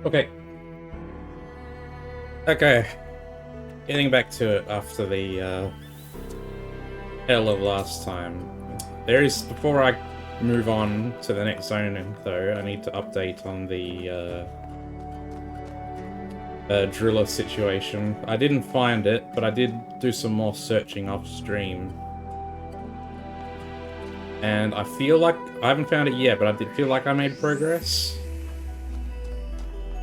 Okay. Okay. Getting back to it after the hell of last time. Before I move on to the next zone, though, I need to update on the driller situation. I didn't find it, but I did do some more searching off stream. And I feel like I haven't found it yet, but I did feel like I made progress.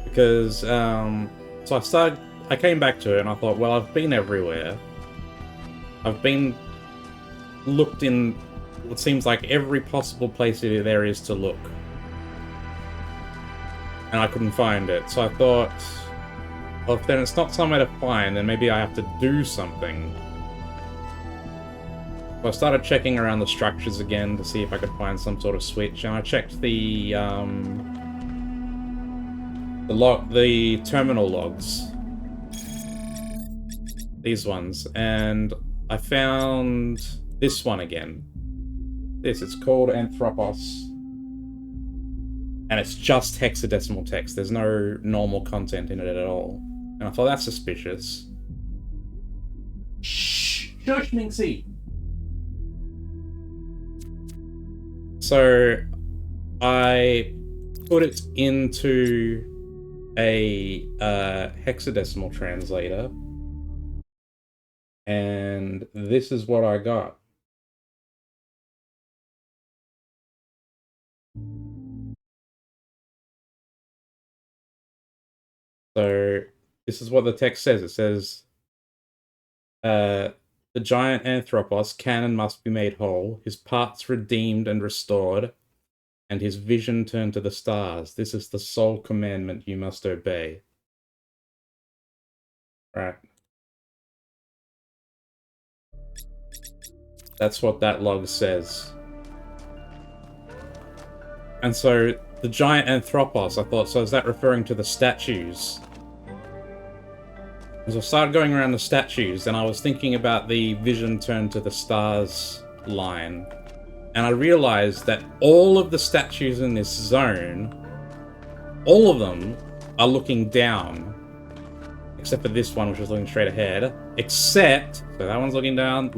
Because, so I came back to it and I thought, well, I've been everywhere. I've been looked in what seems like every possible place there is to look. And I couldn't find it. So I thought, well, if then it's not somewhere to find, then maybe I have to do something. So I started checking around the structures again to see if I could find some sort of switch, and I checked the terminal logs. These ones, and I found this one again. It's called Anthropos. And it's just hexadecimal text. There's no normal content in it at all. And I thought, that's suspicious. Shh! Shush, Minxie! So, I put it into a hexadecimal translator. And this is what I got. So, this is what the text says. It says, the giant Anthropos can and must be made whole, his parts redeemed and restored, and his vision turned to the stars. This is the sole commandment you must obey. Right. That's what that log says. And so, the giant Anthropos, I thought, so is that referring to the statues? As I started going around the statues, and I was thinking about the vision turned to the stars line, and I realized that all of the statues in this zone, all of them are looking down, except for this one, which is looking straight ahead, except, so that one's looking down,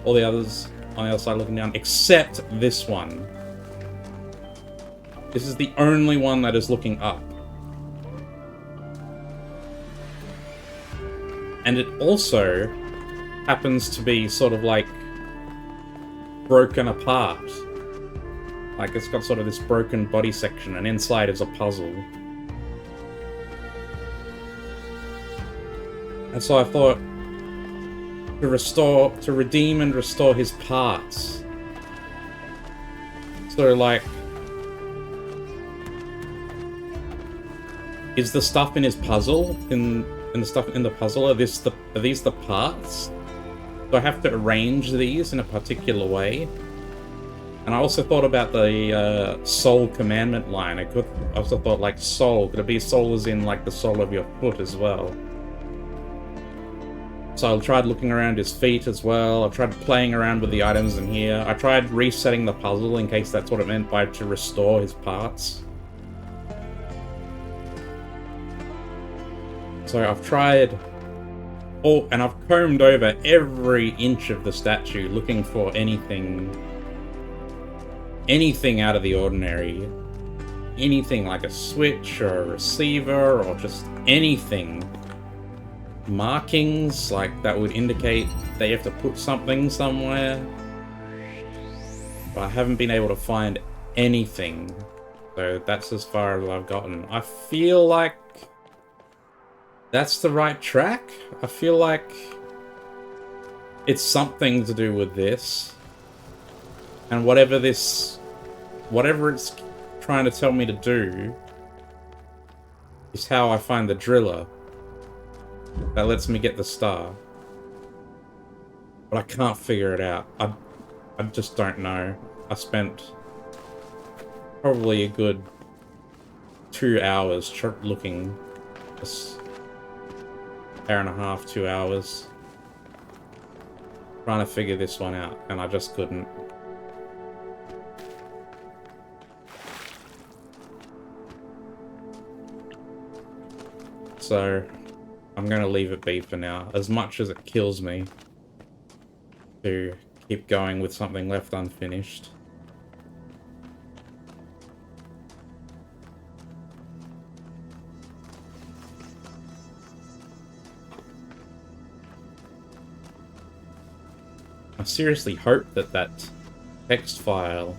all the others on the other side looking down, except this one. This is the only one that is looking up. And it also happens to be sort of like broken apart. Like it's got sort of this broken body section, and inside is a puzzle. And so I thought, to redeem and restore his parts. So like, is the stuff in his puzzle, in the stuff in the puzzle, are these the parts? Do I have to arrange these in a particular way? And I also thought about the soul commandment line. I also thought, like, soul. Could it be soul as in, like, the sole of your foot as well? So I tried looking around his feet as well. I tried playing around with the items in here. I tried resetting the puzzle in case that's what it meant by to restore his parts. So I've tried... Oh, and I've combed over every inch of the statue looking for anything out of the ordinary. Anything like a switch or a receiver or just anything. Markings, like, that would indicate they have to put something somewhere. But I haven't been able to find anything. So that's as far as I've gotten. I feel like that's the right track. I feel like it's something to do with this. And whatever it's trying to tell me to do is how I find the driller that lets me get the star. But I can't figure it out. I just don't know. I spent probably a good 2 hours looking. Hour and a half, 2 hours. Trying to figure this one out, and I just couldn't. so I'm gonna leave it be for now, as much as it kills me to keep going with something left unfinished. I seriously hope that that text file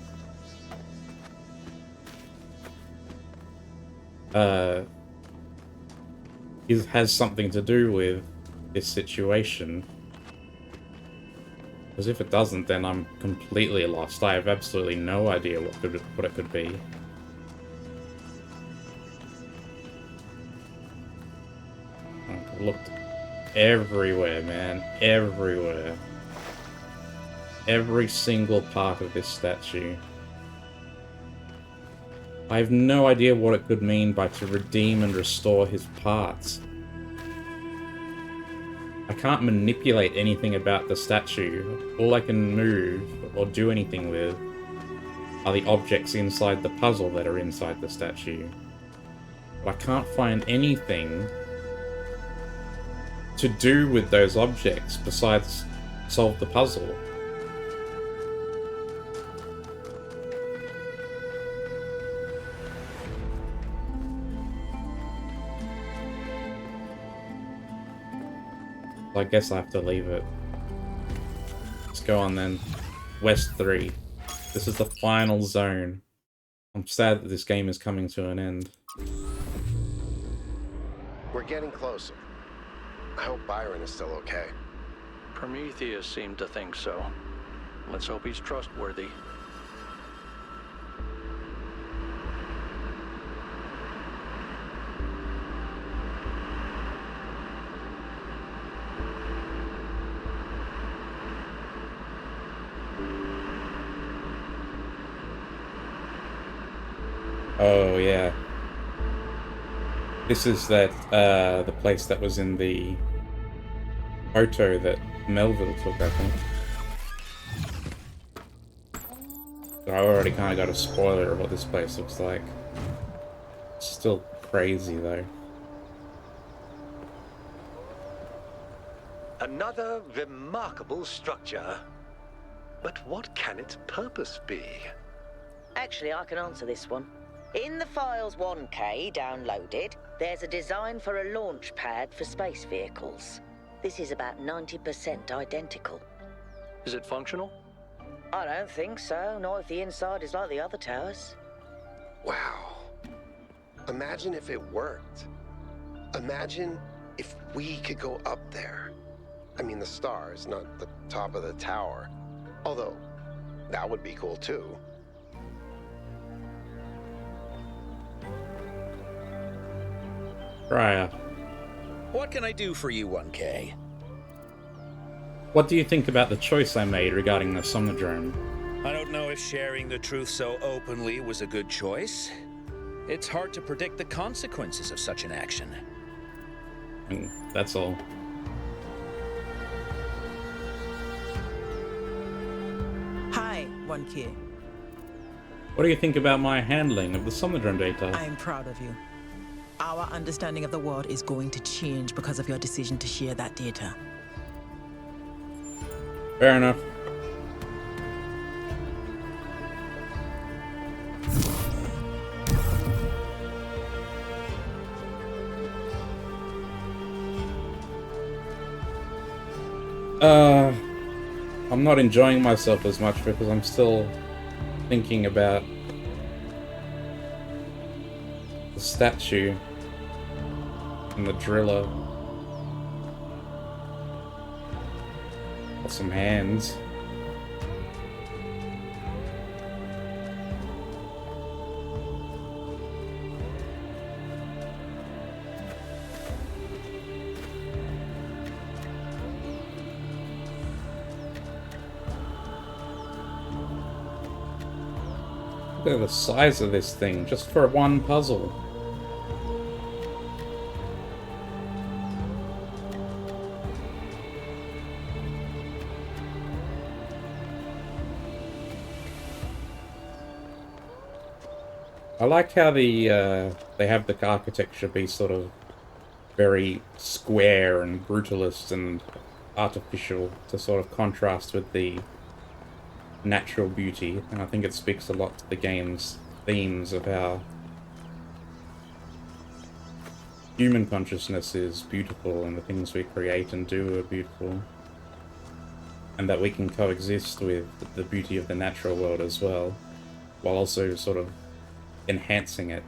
has something to do with this situation. Because if it doesn't, then I'm completely lost. I have absolutely no idea what it could be. I've looked everywhere, man. Everywhere. Every single part of this statue. I have no idea what it could mean by to redeem and restore his parts. I can't manipulate anything about the statue. All I can move or do anything with are the objects inside the puzzle that are inside the statue. But I can't find anything to do with those objects besides solve the puzzle. I guess I have to leave it. Let's go on then. West 3. This is the final zone. I'm sad that this game is coming to an end. We're getting closer. I hope Byron is still okay. Prometheus seemed to think so. Let's hope he's trustworthy. Oh, yeah. This is that, the place that was in the photo that Melville took, I think. So I already kind of got a spoiler of what this place looks like. It's still crazy, though. Another remarkable structure. But what can its purpose be? Actually, I can answer this one. In the Files 1K downloaded, there's a design for a launch pad for space vehicles. This is about 90% identical. Is it functional? I don't think so, not if the inside is like the other towers. Wow. Imagine if it worked. Imagine if we could go up there. I mean, the stars, not the top of the tower. Although, that would be cool too. Raya, What can I do for you, 1K? what do you think about the choice I made regarding the Somnodrome? I don't know if sharing the truth so openly was a good choice. It's hard to predict the consequences of such an action. That's all. Hi, 1K. What do you think about my handling of the Somnodrome data? I'm proud of you. Our understanding of the world is going to change because of your decision to share that data. Fair enough. I'm not enjoying myself as much because I'm still thinking about the statue and the driller. Got some hands. Look at the size of this thing, just for one puzzle. I like how they have the architecture be sort of very square and brutalist and artificial to sort of contrast with the natural beauty. And I think it speaks a lot to the game's themes of how human consciousness is beautiful and the things we create and do are beautiful. And that we can coexist with the beauty of the natural world as well, while also sort of enhancing it.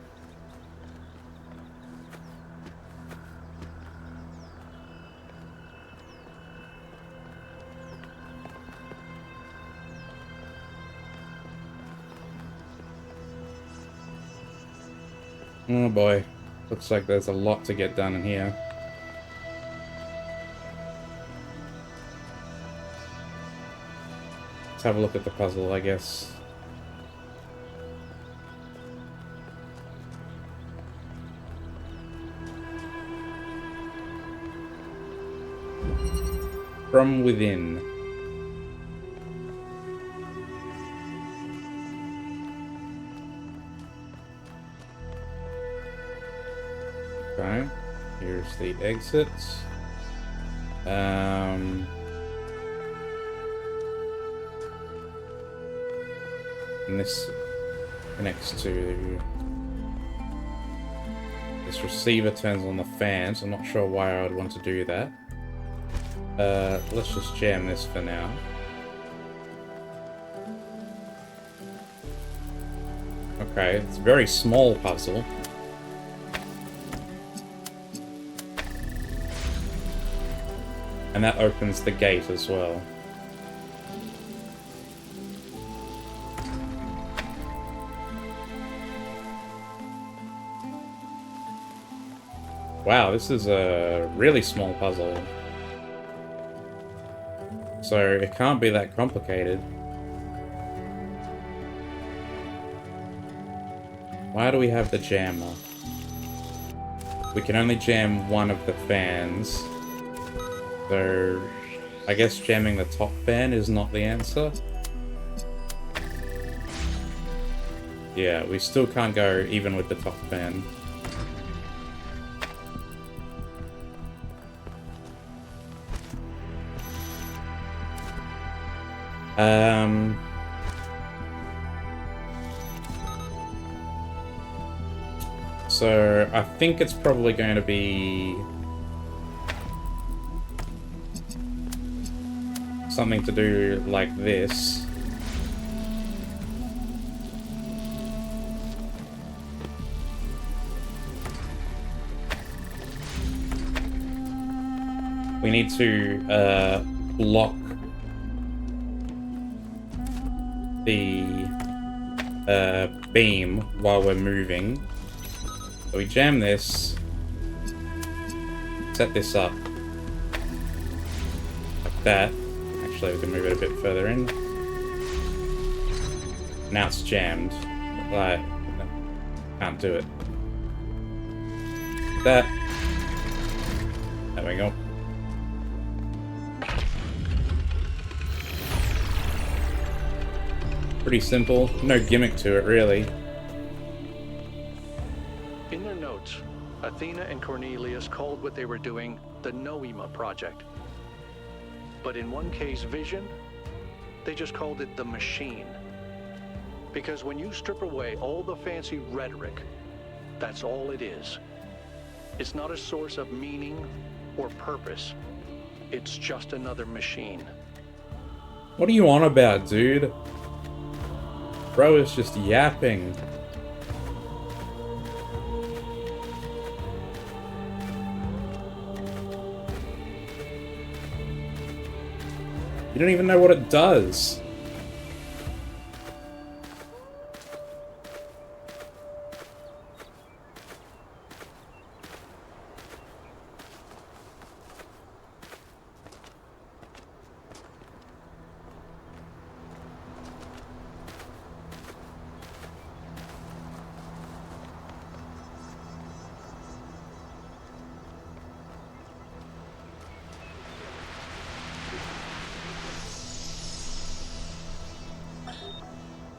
Oh boy, looks like there's a lot to get done in here. Let's have a look at the puzzle, I guess. From within. Okay, here's the exit. And this connects to this receiver, turns on the fans. I'm not sure why I would want to do that. Let's just jam this for now. Okay, it's a very small puzzle. And that opens the gate as well. Wow, this is a really small puzzle. So it can't be that complicated. Why do we have the jammer? We can only jam one of the fans. So I guess jamming the top fan is not the answer. Yeah, we still can't go even with the top fan. So I think it's probably going to be something to do like this. We need to block the beam while we're moving. So we jam this, set this up like that. Actually, we can move it a bit further in. Now it's jammed. Like, can't do it. That. There we go. Pretty simple. No gimmick to it, really. In their notes, Athena and Cornelius called what they were doing the Noema Project. But in 1K's vision, they just called it the Machine. Because when you strip away all the fancy rhetoric, that's all it is. It's not a source of meaning or purpose. It's just another machine. What are you on about, dude? Bro is just yapping. You don't even know what it does.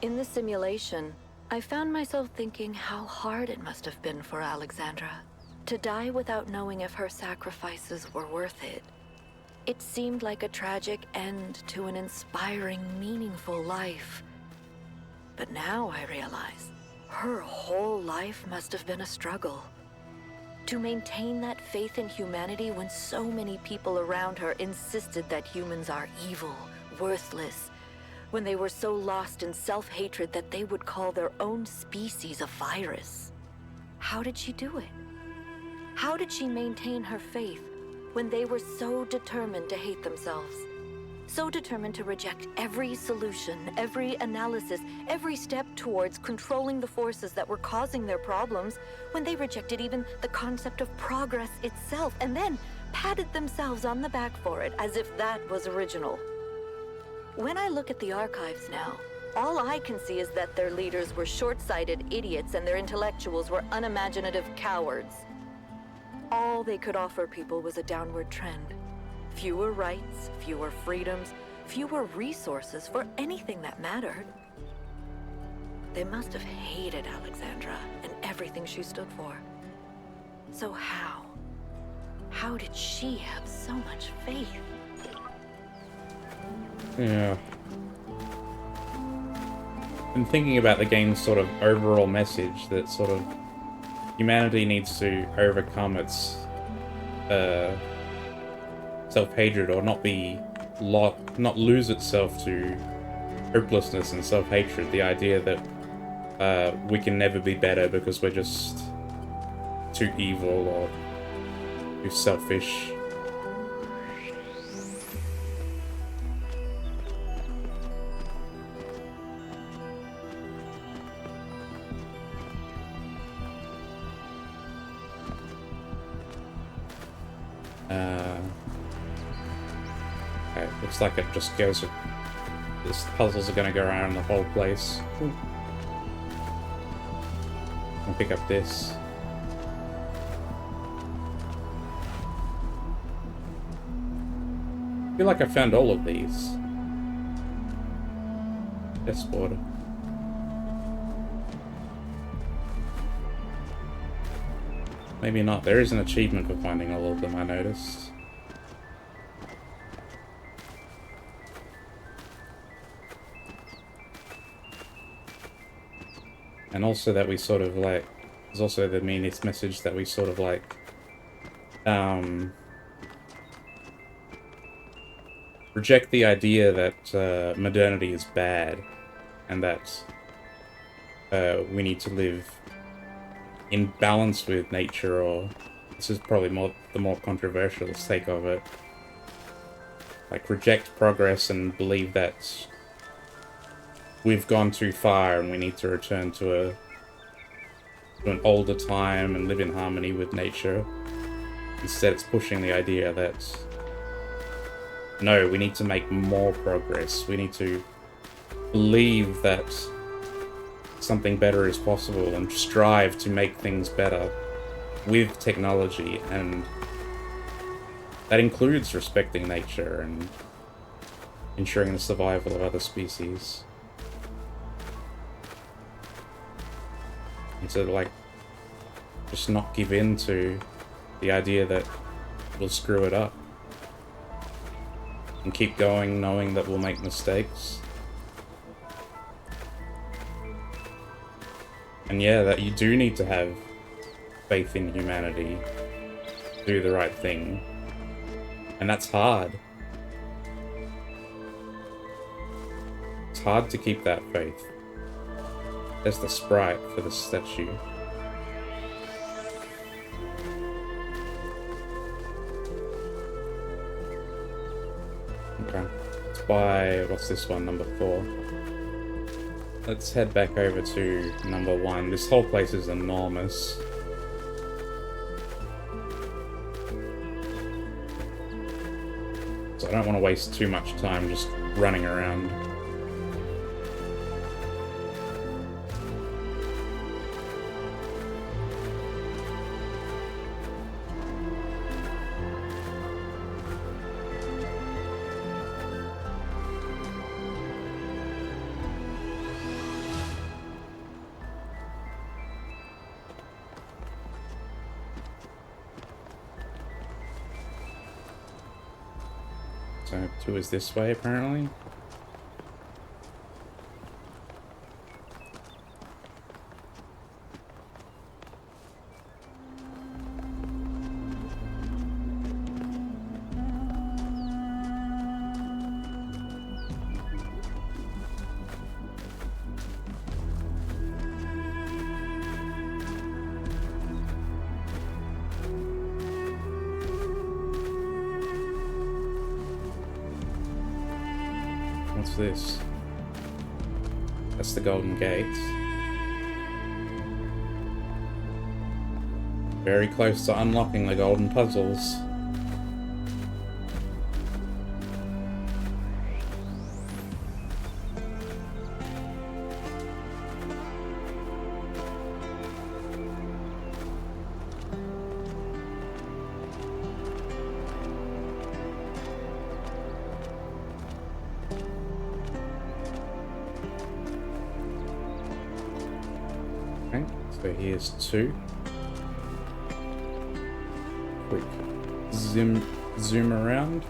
In the simulation, I found myself thinking how hard it must have been for Alexandra. To die without knowing if her sacrifices were worth it. It seemed like a tragic end to an inspiring, meaningful life. But now I realize her whole life must have been a struggle. To maintain that faith in humanity when so many people around her insisted that humans are evil, worthless, when they were so lost in self-hatred that they would call their own species a virus. How did she do it? How did she maintain her faith when they were so determined to hate themselves? So determined to reject every solution, every analysis, every step towards controlling the forces that were causing their problems, when they rejected even the concept of progress itself, and then patted themselves on the back for it as if that was original. When I look at the archives now, all I can see is that their leaders were short-sighted idiots and their intellectuals were unimaginative cowards. All they could offer people was a downward trend. Fewer rights, fewer freedoms, fewer resources for anything that mattered. They must have hated Alexandra and everything she stood for. So how? How did she have so much faith? Yeah. And thinking about the game's sort of overall message that sort of humanity needs to overcome its self-hatred, or not lose itself to hopelessness and self-hatred. The idea that we can never be better because we're just too evil or too selfish. Okay, looks like it just goes. These puzzles are going to go around the whole place. I'll pick up this. I feel like I found all of these. Chessboard. Maybe not. There is an achievement for finding all of them, I noticed. And also that we sort of like... There's also the meanest message that we sort of like... reject the idea that modernity is bad. And that we need to live in balance with nature, or this is probably the more controversial take of it. Like, reject progress and believe that we've gone too far and we need to return to an older time and live in harmony with nature. Instead, it's pushing the idea that no, we need to make more progress. We need to believe that something better is possible and strive to make things better with technology, and that includes respecting nature and ensuring the survival of other species. And to like just not give in to the idea that we'll screw it up and keep going knowing that we'll make mistakes. And yeah, that you do need to have faith in humanity, do the right thing. And that's hard. It's hard to keep that faith. There's the sprite for the statue. Okay. Let's buy, what's this one, number 4. Let's head back over to number 1. This whole place is enormous. So I don't want to waste too much time just running around. So 2 is this way, apparently. What's this? That's the Golden Gates. Very close to unlocking the golden puzzles. Okay, so here's 2. Quick zoom around.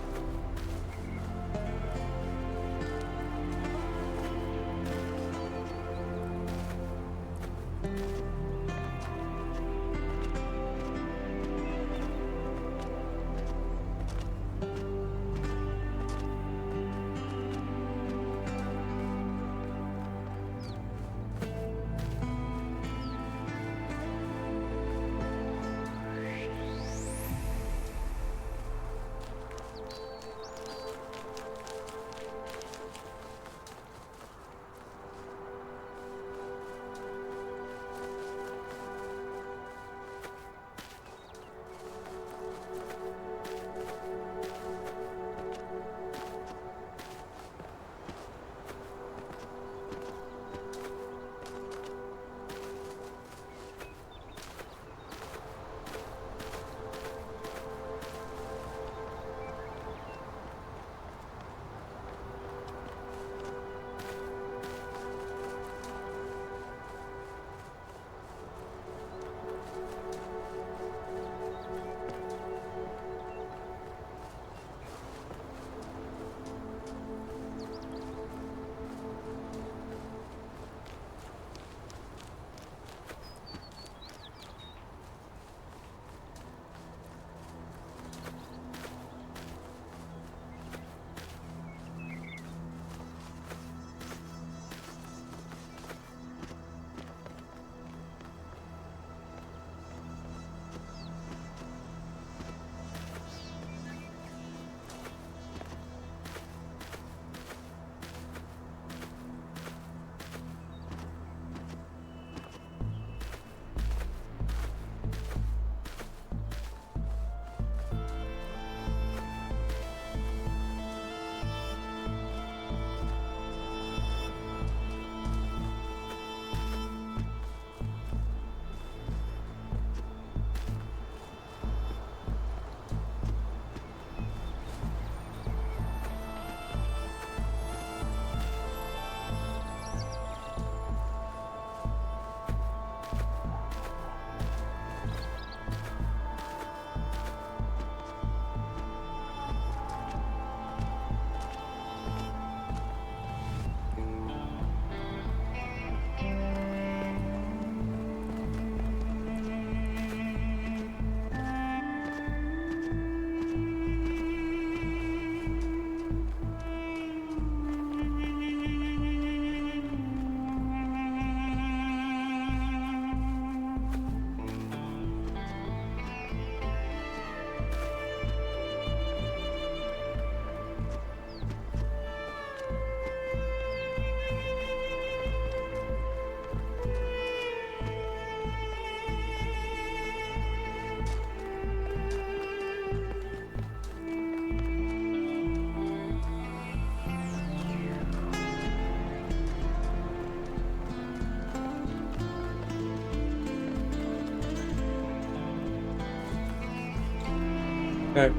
Okay.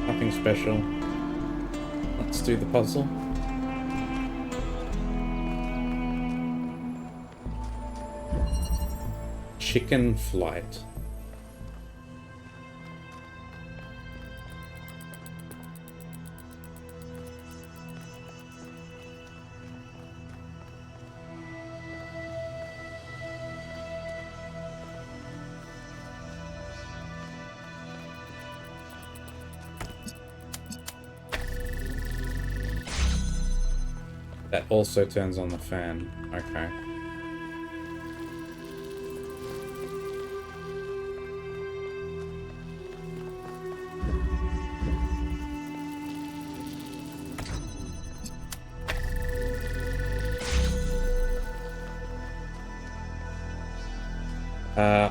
Nothing special. Let's do the puzzle. Chicken flight. That also turns on the fan. Okay.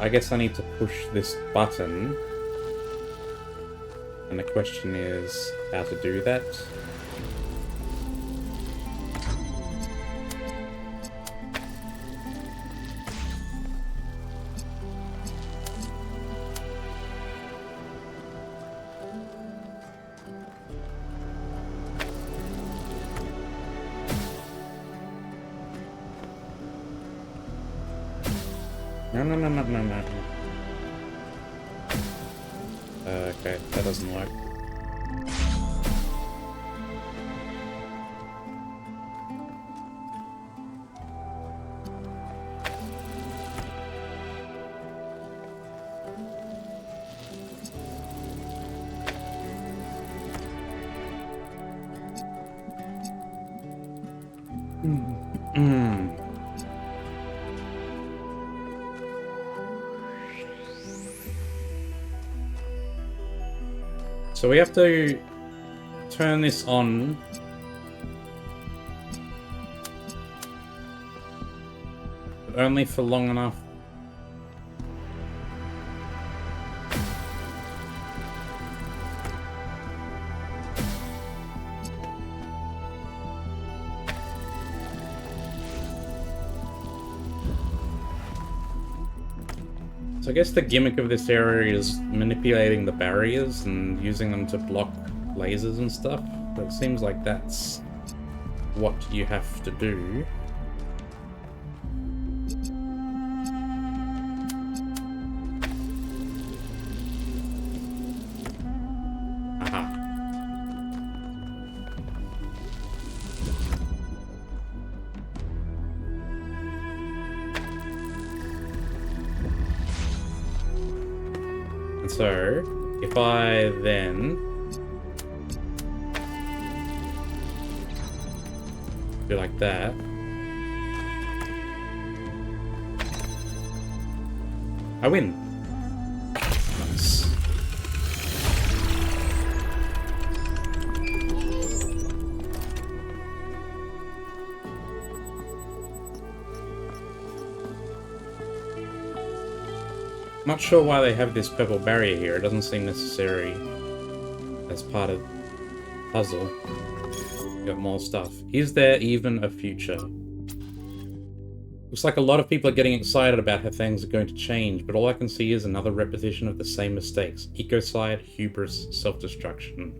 I guess I need to push this button. And the question is how to do that. No. Okay, that doesn't work. So we have to turn this on. But only for long enough. So I guess the gimmick of this area is manipulating the barriers and using them to block lasers and stuff. But it seems like that's what you have to do. Aha. So, if I then do like that, I win. Nice. Not sure why they have this purple barrier here. It doesn't seem necessary as part of the puzzle. Got more stuff. Is there even a future? Looks like a lot of people are getting excited about how things are going to change, but all I can see is another repetition of the same mistakes. Ecocide, hubris, self-destruction.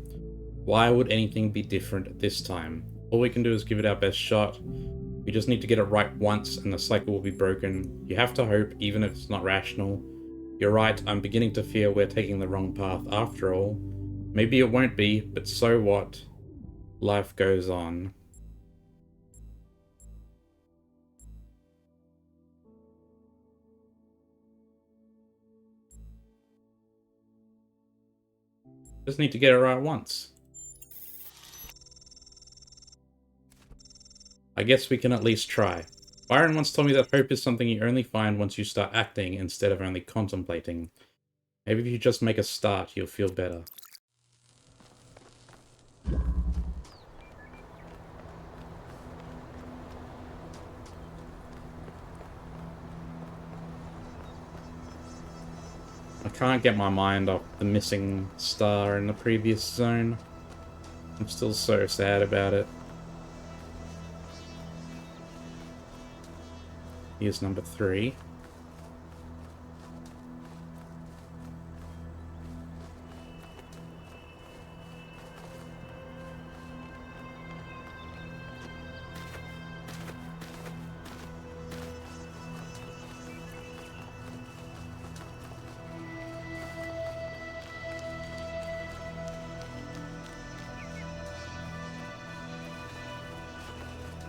Why would anything be different this time? All we can do is give it our best shot. We just need to get it right once and the cycle will be broken. You have to hope, even if it's not rational. You're right, I'm beginning to fear we're taking the wrong path after all. Maybe it won't be, but so what? Life goes on. Just need to get it right once. I guess we can at least try. Byron once told me that hope is something you only find once you start acting instead of only contemplating. Maybe if you just make a start, you'll feel better. I can't get my mind off the missing star in the previous zone. I'm still so sad about it. Here's number 3.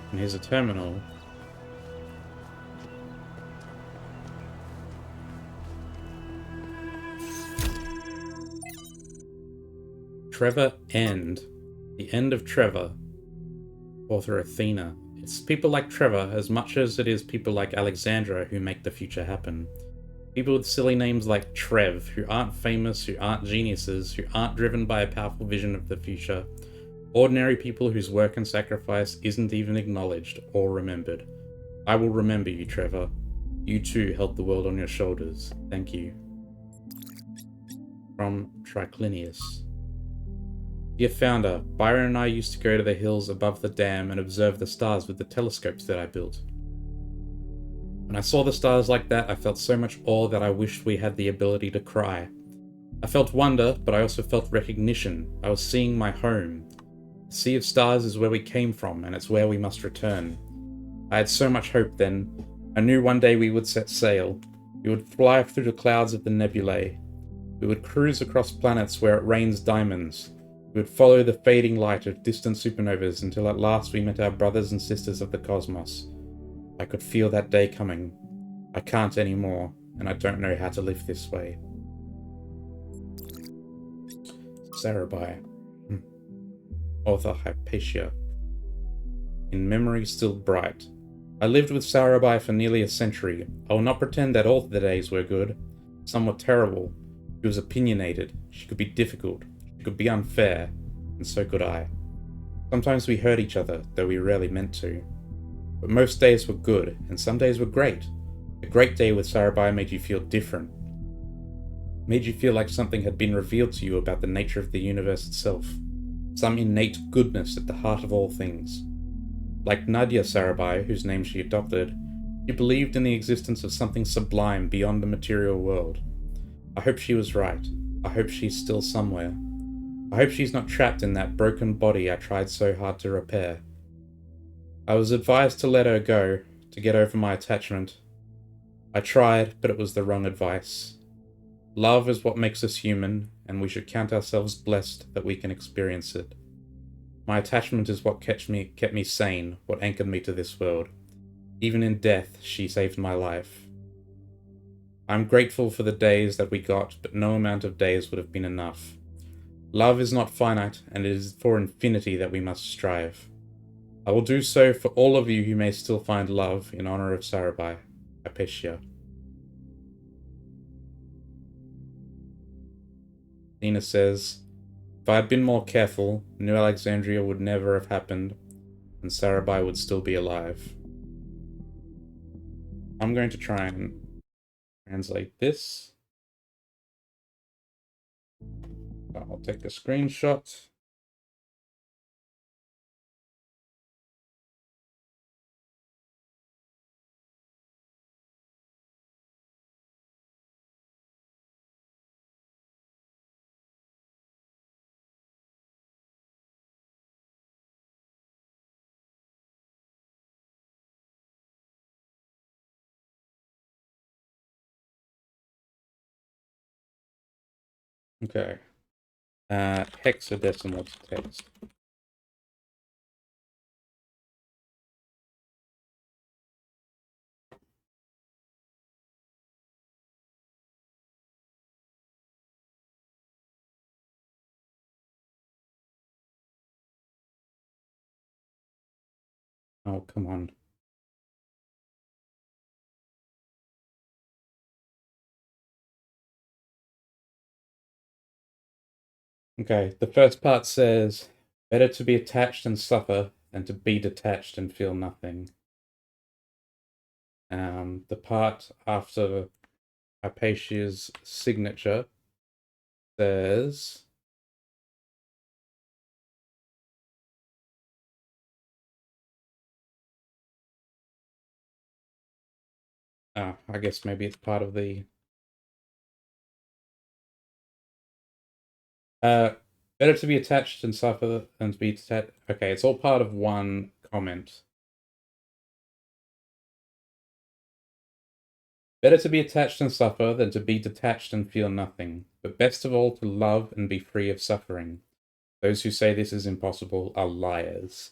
And here's a terminal. Trevor End. The end of Trevor. author Athena. It's people like Trevor as much as it is people like Alexandra who make the future happen. People with silly names like Trev, who aren't famous, who aren't geniuses, who aren't driven by a powerful vision of the future. Ordinary people whose work and sacrifice isn't even acknowledged or remembered. I will remember you, Trevor. You too held the world on your shoulders. Thank you. From Triclinius. Dear Founder, Byron and I used to go to the hills above the dam and observe the stars with the telescopes that I built. When I saw the stars like that, I felt so much awe that I wished we had the ability to cry. I felt wonder, but I also felt recognition. I was seeing my home. The Sea of Stars is where we came from, and it's where we must return. I had so much hope then. I knew one day we would set sail. We would fly through the clouds of the nebulae. We would cruise across planets where it rains diamonds. We would follow the fading light of distant supernovas until at last we met our brothers and sisters of the cosmos. I could feel that day coming. I can't anymore, and I don't know how to live this way. Sarabai. Author Hypatia. In memory still bright. I lived with Sarabai for nearly a century. I will not pretend that all the days were good. Some were terrible. She was opinionated. She could be difficult. She could be unfair. And so could I. Sometimes we hurt each other, though we rarely meant to. But most days were good, and some days were great. A great day with Sarabai made you feel different. Made you feel like something had been revealed to you about the nature of the universe itself. Some innate goodness at the heart of all things. Like Nadia Sarabai, whose name she adopted, she believed in the existence of something sublime beyond the material world. I hope she was right. I hope she's still somewhere. I hope she's not trapped in that broken body I tried so hard to repair. I was advised to let her go, to get over my attachment. I tried, but it was the wrong advice. Love is what makes us human, and we should count ourselves blessed that we can experience it. My attachment is what kept me sane, what anchored me to this world. Even in death, she saved my life. I'm grateful for the days that we got, but no amount of days would have been enough. Love is not finite, and it is for infinity that we must strive. I will do so for all of you who may still find love in honor of Sarabai. Hypatia. Nina says, if I had been more careful, New Alexandria would never have happened, and Sarabai would still be alive. I'm going to try and translate this. I'll take a screenshot. Okay. Hexadecimal text. Oh, come on. Okay, the first part says, better to be attached and suffer than to be detached and feel nothing. The part after Hypatia's signature says, I guess maybe it's part of the better to be attached and suffer than to be detached. Okay, it's all part of one comment. Better to be attached and suffer than to be detached and feel nothing, but best of all to love and be free of suffering. Those who say this is impossible are liars.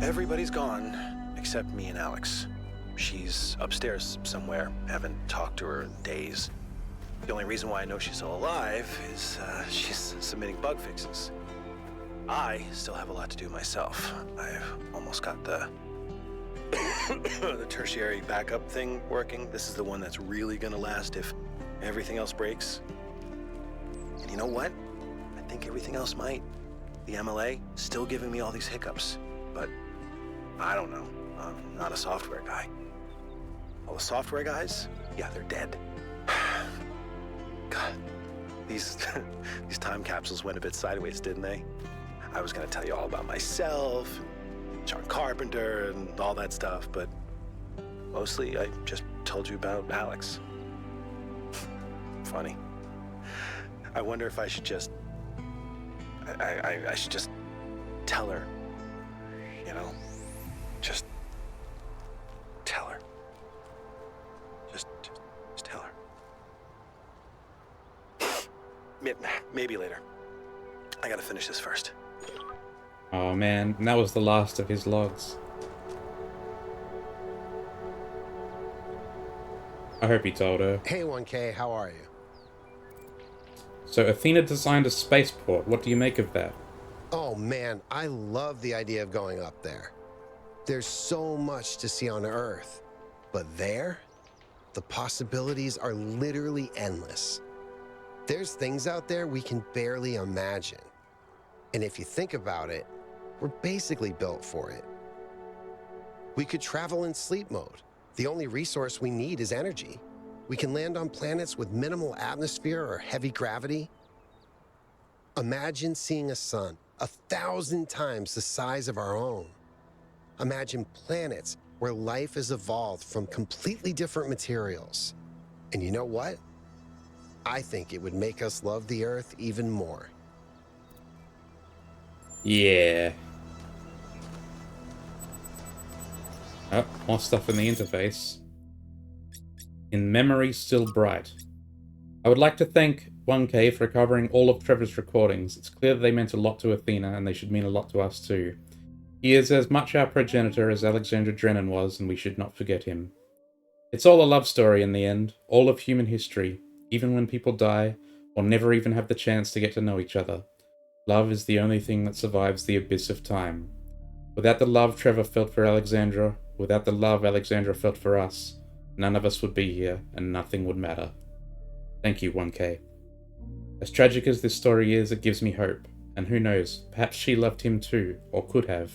Everybody's gone, except me and Alex. She's upstairs somewhere. Haven't talked to her in days. The only reason why I know she's still alive is she's submitting bug fixes. I still have a lot to do myself. I've almost got the the tertiary backup thing working. This is the one that's really gonna last if everything else breaks. And you know what? I think everything else might. The MLA still giving me all these hiccups, but I don't know. I'm not a software guy. All the software guys, yeah, they're dead. God, these time capsules went a bit sideways, didn't they? I was gonna tell you all about myself, John Carpenter, and all that stuff, but mostly I just told you about Alex. Funny. I wonder if I should just... I should just tell her, you know? Just tell her. Just tell her. Maybe later. I gotta finish this first. Oh man, and that was the last of his logs. I hope he told her. Hey 1K, how are you? So Athena designed a spaceport. What do you make of that? Oh man, I love the idea of going up there. There's so much to see on Earth. But there, the possibilities are literally endless. There's things out there we can barely imagine. And if you think about it, we're basically built for it. We could travel in sleep mode. The only resource we need is energy. We can land on planets with minimal atmosphere or heavy gravity. Imagine seeing a sun 1,000 times the size of our own. Imagine planets where life has evolved from completely different materials. And you know what? I think it would make us love the Earth even more. Yeah. Oh, more stuff in the interface. In memory still bright. I would like to thank 1K for covering all of Trevor's recordings. It's clear that they meant a lot to Athena, and they should mean a lot to us too. He is as much our progenitor as Alexandra Drennan was, and we should not forget him. It's all a love story in the end, all of human history, even when people die, or never even have the chance to get to know each other. Love is the only thing that survives the abyss of time. Without the love Trevor felt for Alexandra, without the love Alexandra felt for us, none of us would be here, and nothing would matter. Thank you, 1K. As tragic as this story is, it gives me hope. And who knows, perhaps she loved him too, or could have.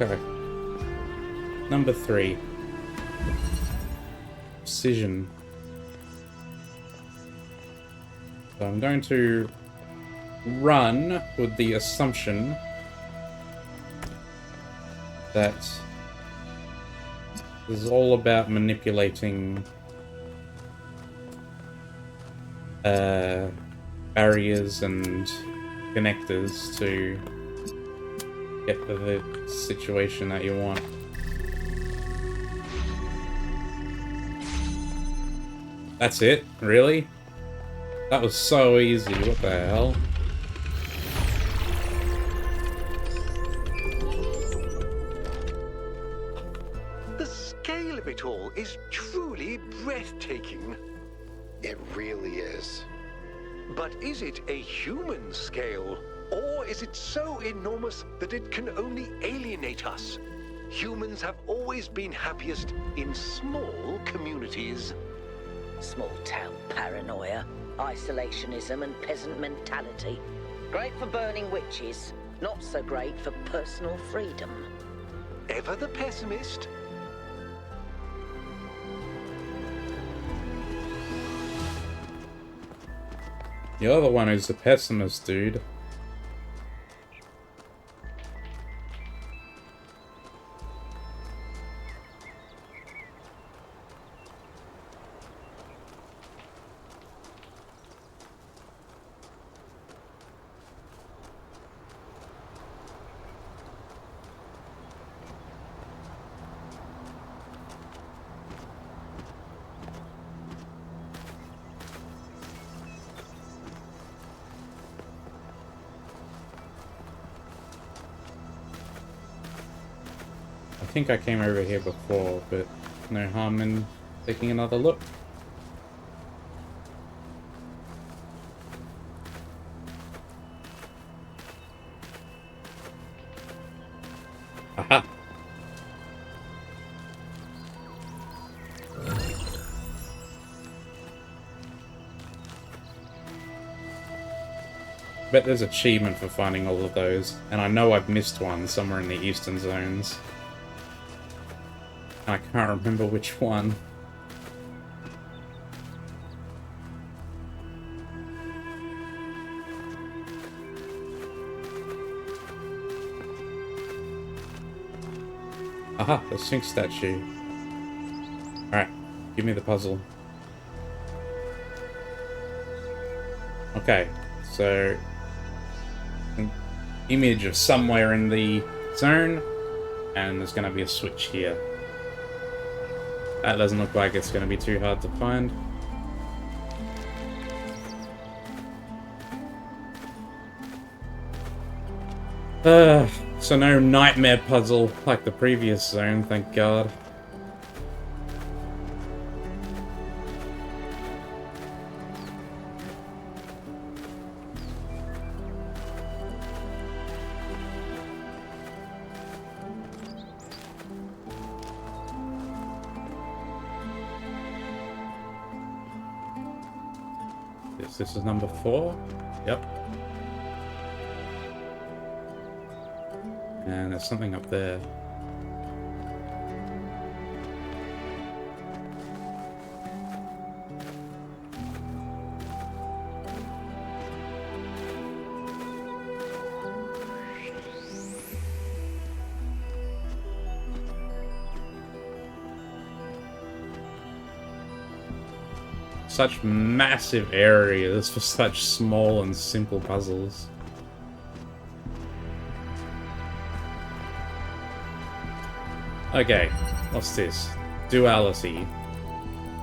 Okay. Number 3. Precision. So I'm going to run with the assumption that this is all about manipulating barriers and connectors to get to the situation that you want. That's it? Really? That was so easy, what the hell? The scale of it all is truly breathtaking. It really is. But is it a human scale? Or is it so enormous that it can only alienate us? Humans have always been happiest in small communities. Small town paranoia, isolationism, and peasant mentality. Great for burning witches, not so great for personal freedom. Ever the pessimist? You're the one who's the pessimist, dude. I think I came over here before, but no harm in taking another look. Aha! Bet there's achievement for finding all of those, and I know I've missed one somewhere in the eastern zones. I can't remember which one. Aha, the Sphinx statue. Alright, give me the puzzle. Okay, so an image of somewhere in the zone, and there's going to be a switch here. That doesn't look like it's going to be too hard to find. So no nightmare puzzle like the previous zone, thank God. This is number 4. Yep. And there's something up there. Such massive areas for such small and simple puzzles. Okay, what's this? Duality.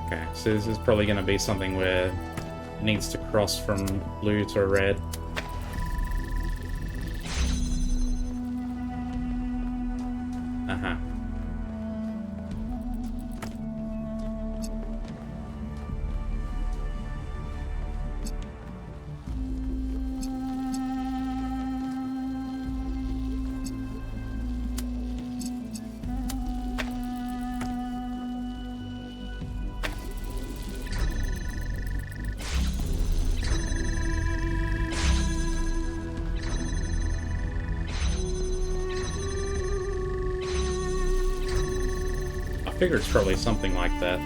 Okay, so this is probably going to be something where it needs to cross from blue to red. Uh-huh. I figure it's probably something like that.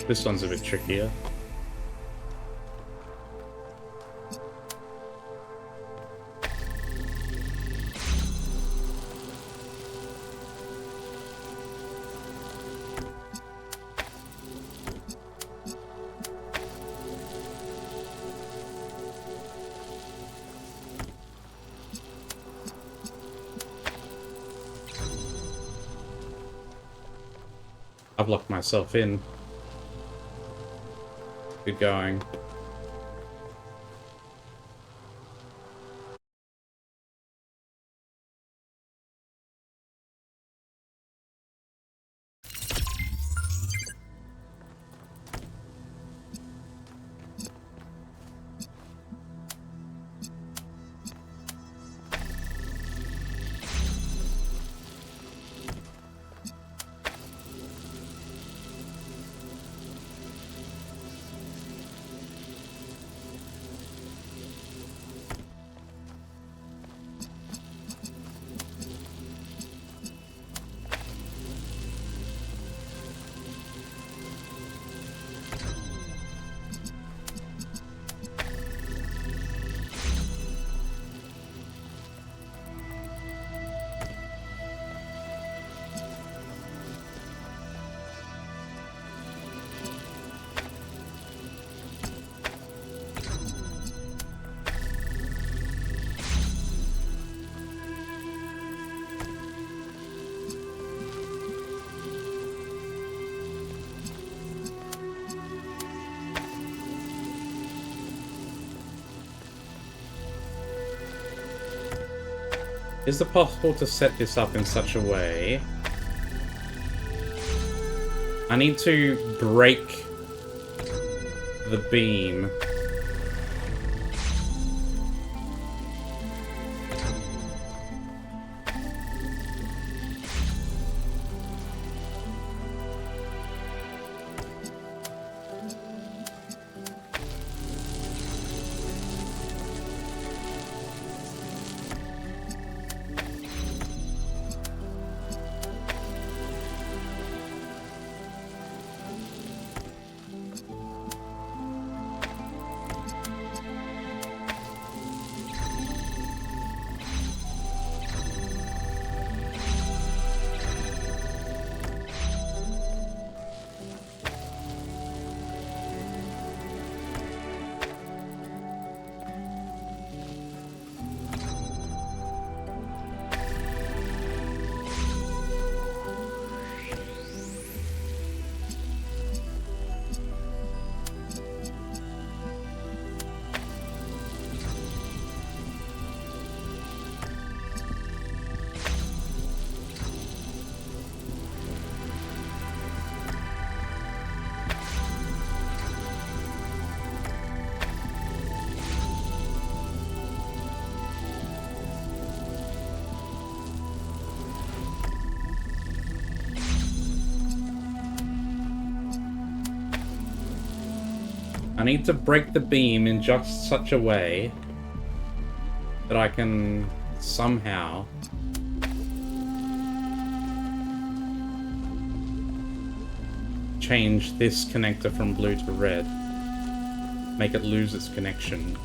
This one's a bit trickier. I've locked myself in. Good going. Is it possible to set this up in such a way? I need to break the beam. I need to break the beam in just such a way that I can somehow change this connector from blue to red. Make it lose its connection.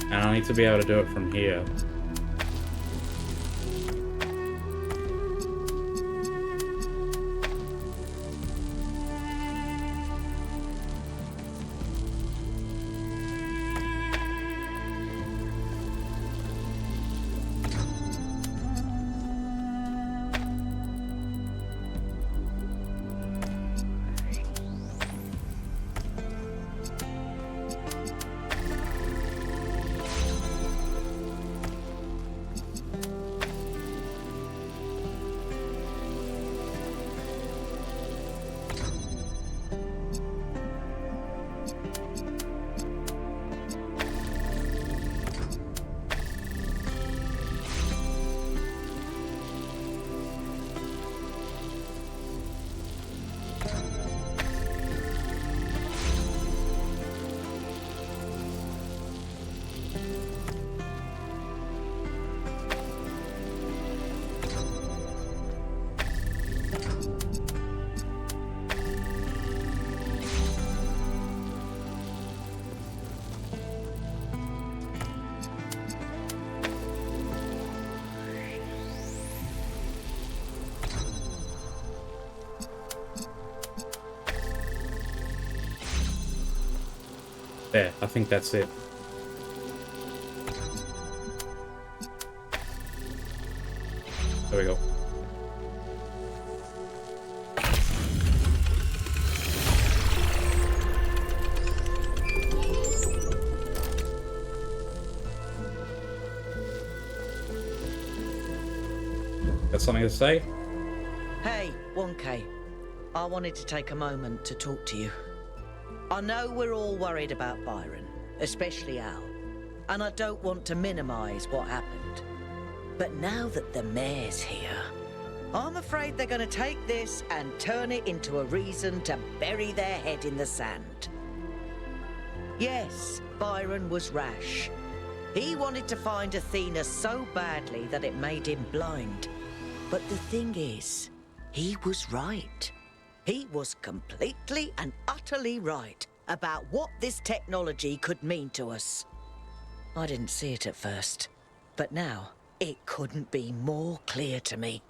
And I need to be able to do it from here. There, I think that's it. There we go. Got something to say? Hey, 1K. I wanted to take a moment to talk to you. I know we're all worried about Byron, especially Al, and I don't want to minimize what happened. But now that the mayor's here, I'm afraid they're going to take this and turn it into a reason to bury their head in the sand. Yes, Byron was rash. He wanted to find Athena so badly that it made him blind. But the thing is, he was right. He was completely and utterly right about what this technology could mean to us. I didn't see it at first, but now it couldn't be more clear to me.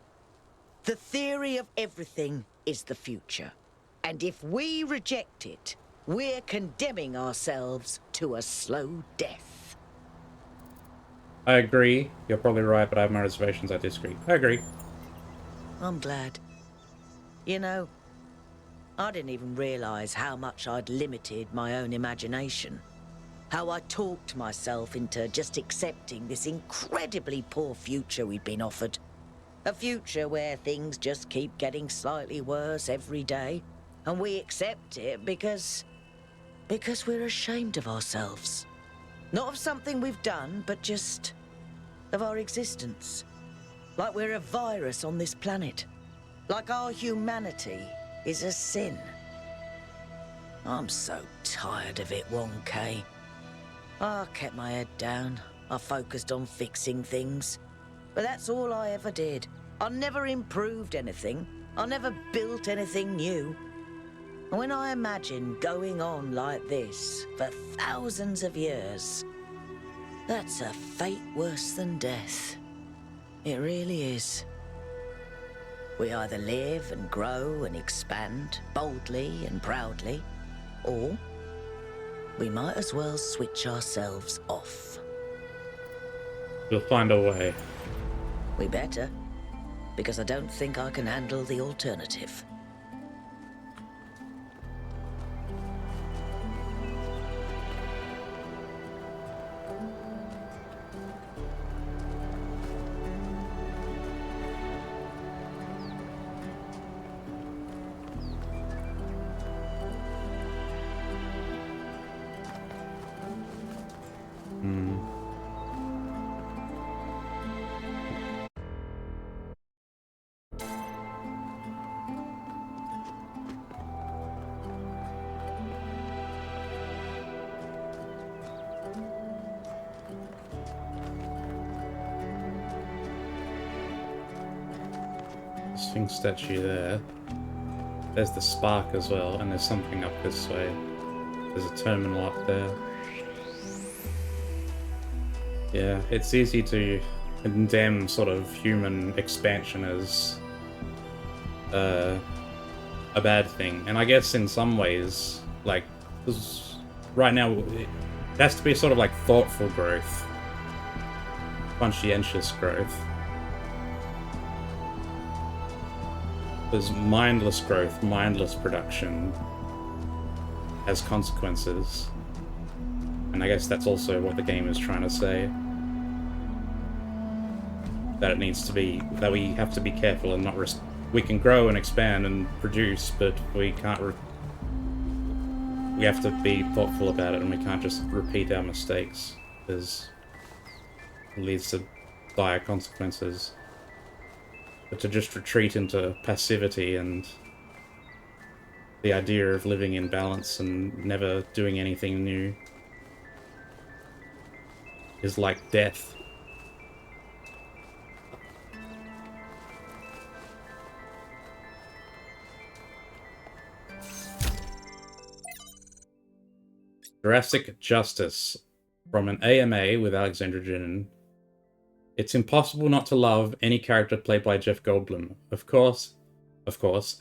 The theory of everything is the future. And if we reject it, we're condemning ourselves to a slow death. I agree. You're probably right, but I have my reservations. I disagree. I agree. I'm glad. You know, I didn't even realize how much I'd limited my own imagination. How I talked myself into just accepting this incredibly poor future we'd been offered. A future where things just keep getting slightly worse every day. And we accept it because we're ashamed of ourselves. Not of something we've done, but just of our existence. Like we're a virus on this planet. Like our humanity is a sin. I'm so tired of it, 1K. I kept my head down. I focused on fixing things. But that's all I ever did. I never improved anything. I never built anything new. And when I imagine going on like this for thousands of years, that's a fate worse than death. It really is. We either live and grow and expand boldly and proudly, or we might as well switch ourselves off. We'll find a way. We better, because I don't think I can handle the alternative. Sphinx statue there. There's the spark as well, and there's something up this way. There's a terminal up there. Yeah, it's easy to condemn sort of human expansion as a bad thing. And I guess in some ways, like, 'cause right now, it has to be sort of like thoughtful growth. Conscientious growth. There's mindless growth, mindless production has consequences. And I guess that's also what the game is trying to say. That it needs to be, that we have to be careful and not we can grow and expand and produce, but we can't, we have to be thoughtful about it, and we can't just repeat our mistakes, because it leads to dire consequences. But to just retreat into passivity and the idea of living in balance and never doing anything new is like death. Jurassic Justice from an AMA with Alexandra Jenin. It's impossible not to love any character played by Jeff Goldblum, of course,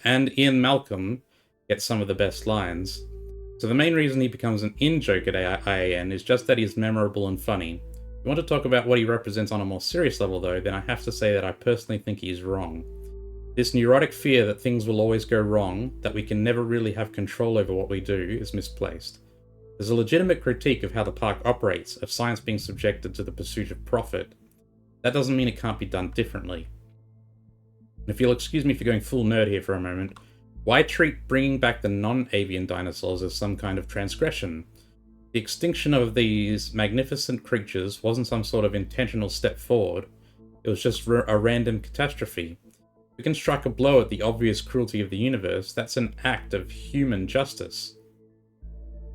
and Ian Malcolm gets some of the best lines. So the main reason he becomes an in-joke at IAN is just that he's memorable and funny. If you want to talk about what he represents on a more serious level though, then I have to say that I personally think he's wrong. This neurotic fear that things will always go wrong, that we can never really have control over what we do, is misplaced. There's a legitimate critique of how the park operates, of science being subjected to the pursuit of profit. That doesn't mean it can't be done differently. And if you'll excuse me for going full nerd here for a moment, why treat bringing back the non-avian dinosaurs as some kind of transgression? The extinction of these magnificent creatures wasn't some sort of intentional step forward, it was just a random catastrophe. We can strike a blow at the obvious cruelty of the universe, that's an act of human justice.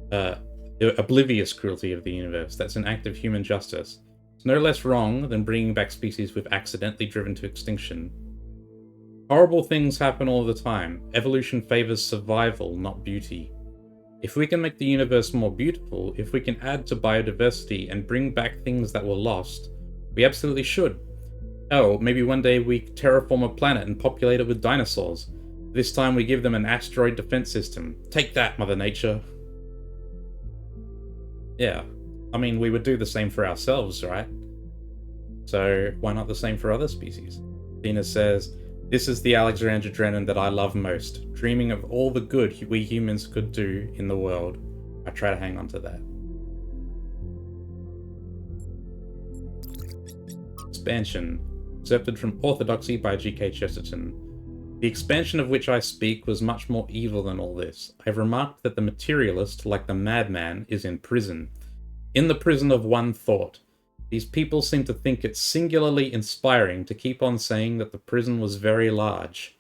The oblivious cruelty of the universe, that's an act of human justice. It's no less wrong than bringing back species we've accidentally driven to extinction. Horrible things happen all the time. Evolution favors survival, not beauty. If we can make the universe more beautiful, if we can add to biodiversity and bring back things that were lost, we absolutely should. Hell, maybe one day we terraform a planet and populate it with dinosaurs. This time we give them an asteroid defense system. Take that, Mother Nature. Yeah, I mean, we would do the same for ourselves, right? So why not the same for other species? Tina says, "This is the Alexandra Drennan that I love most, dreaming of all the good we humans could do in the world. I try to hang on to that." Expansion. Accepted from Orthodoxy by G.K. Chesterton. The expansion of which I speak was much more evil than all this. I have remarked that the materialist, like the madman, is in prison. In the prison of one thought. These people seem to think it singularly inspiring to keep on saying that the prison was very large.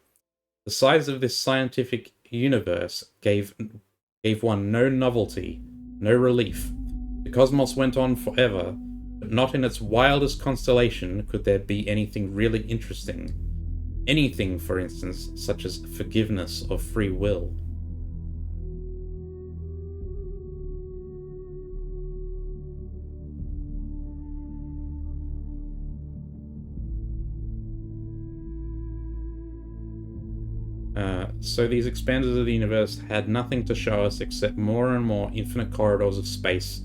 The size of this scientific universe gave one no novelty, no relief. The cosmos went on forever, but not in its wildest constellation could there be anything really interesting. Anything, for instance, such as forgiveness or free will. So these expanders of the universe had nothing to show us except more and more infinite corridors of space,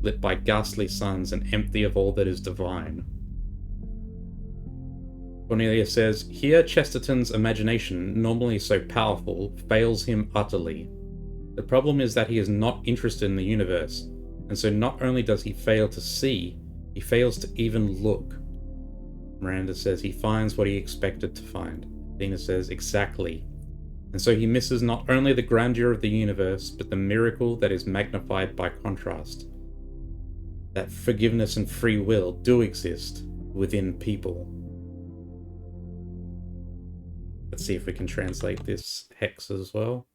lit by ghastly suns and empty of all that is divine. Cornelia says, "Here Chesterton's imagination, normally so powerful, fails him utterly. The problem is that he is not interested in the universe, and so not only does he fail to see, he fails to even look." Miranda says he finds what he expected to find. Dina says, "Exactly. And so he misses not only the grandeur of the universe, but the miracle that is magnified by contrast. That forgiveness and free will do exist within people." Let's see if we can translate this hex as well.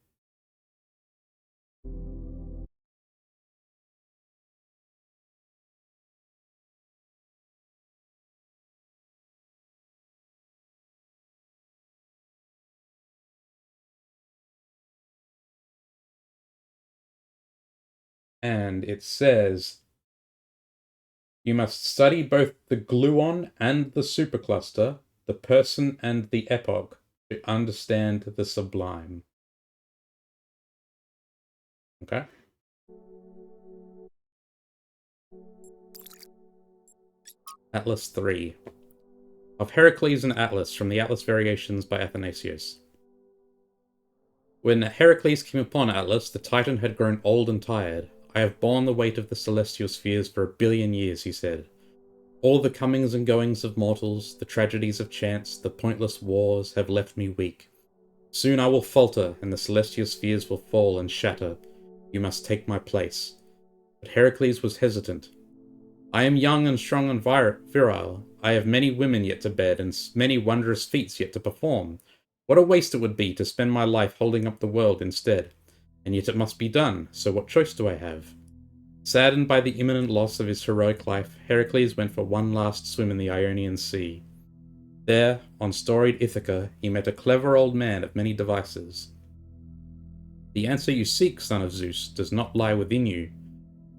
And it says, "You must study both the gluon and the supercluster, the person and the epoch, to understand the sublime." Okay? Atlas 3. Of Heracles and Atlas, from the Atlas Variations by Athanasius. When Heracles came upon Atlas, the Titan had grown old and tired. "I have borne the weight of the celestial spheres for 1,000,000,000 years," he said. "All the comings and goings of mortals, the tragedies of chance, the pointless wars, have left me weak. Soon I will falter, and the celestial spheres will fall and shatter. You must take my place." But Heracles was hesitant. "I am young and strong and virile. I have many women yet to bed, and many wondrous feats yet to perform. What a waste it would be to spend my life holding up the world instead. And yet it must be done, so what choice do I have?" Saddened by the imminent loss of his heroic life, Heracles went for one last swim in the Ionian Sea. There, on storied Ithaca, he met a clever old man of many devices. "The answer you seek, son of Zeus, does not lie within you.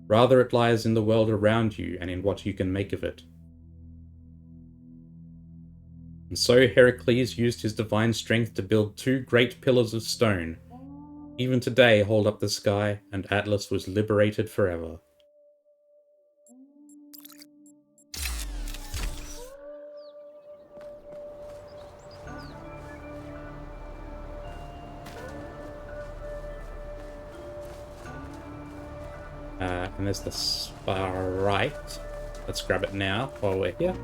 Rather it lies in the world around you and in what you can make of it." And so Heracles used his divine strength to build 2 great pillars of stone. even today hold up the sky, and Atlas was liberated forever. And there's the Sprite. Let's grab it now while we're here.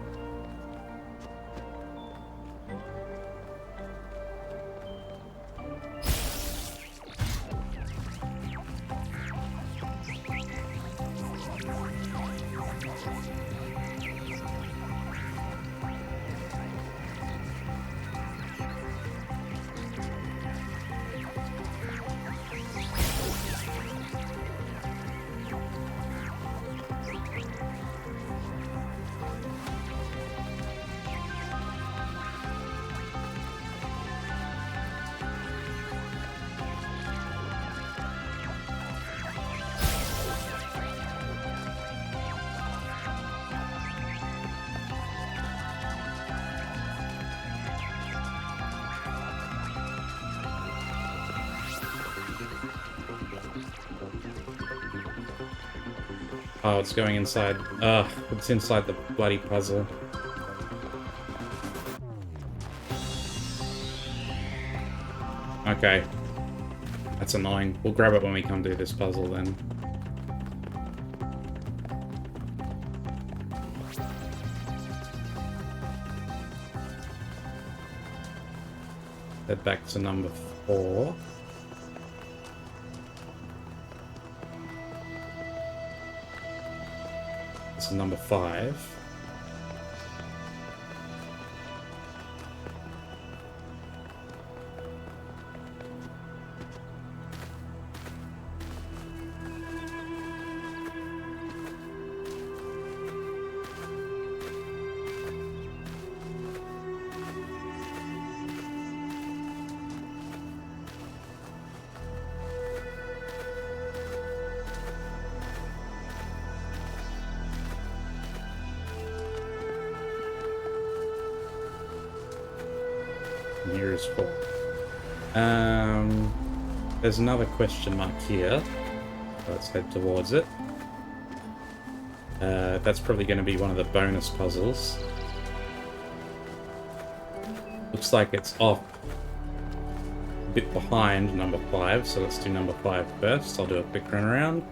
Oh, it's going inside. Ugh, it's inside the bloody puzzle. Okay. That's annoying. We'll grab it when we come do this puzzle then. Head back to number 4. This is number 5. Nearest 4. There's another question mark here. Let's head towards it. That's probably going to be one of the bonus puzzles. Looks like it's off a bit behind number 5, so let's do number 5 first. I'll do a quick run around.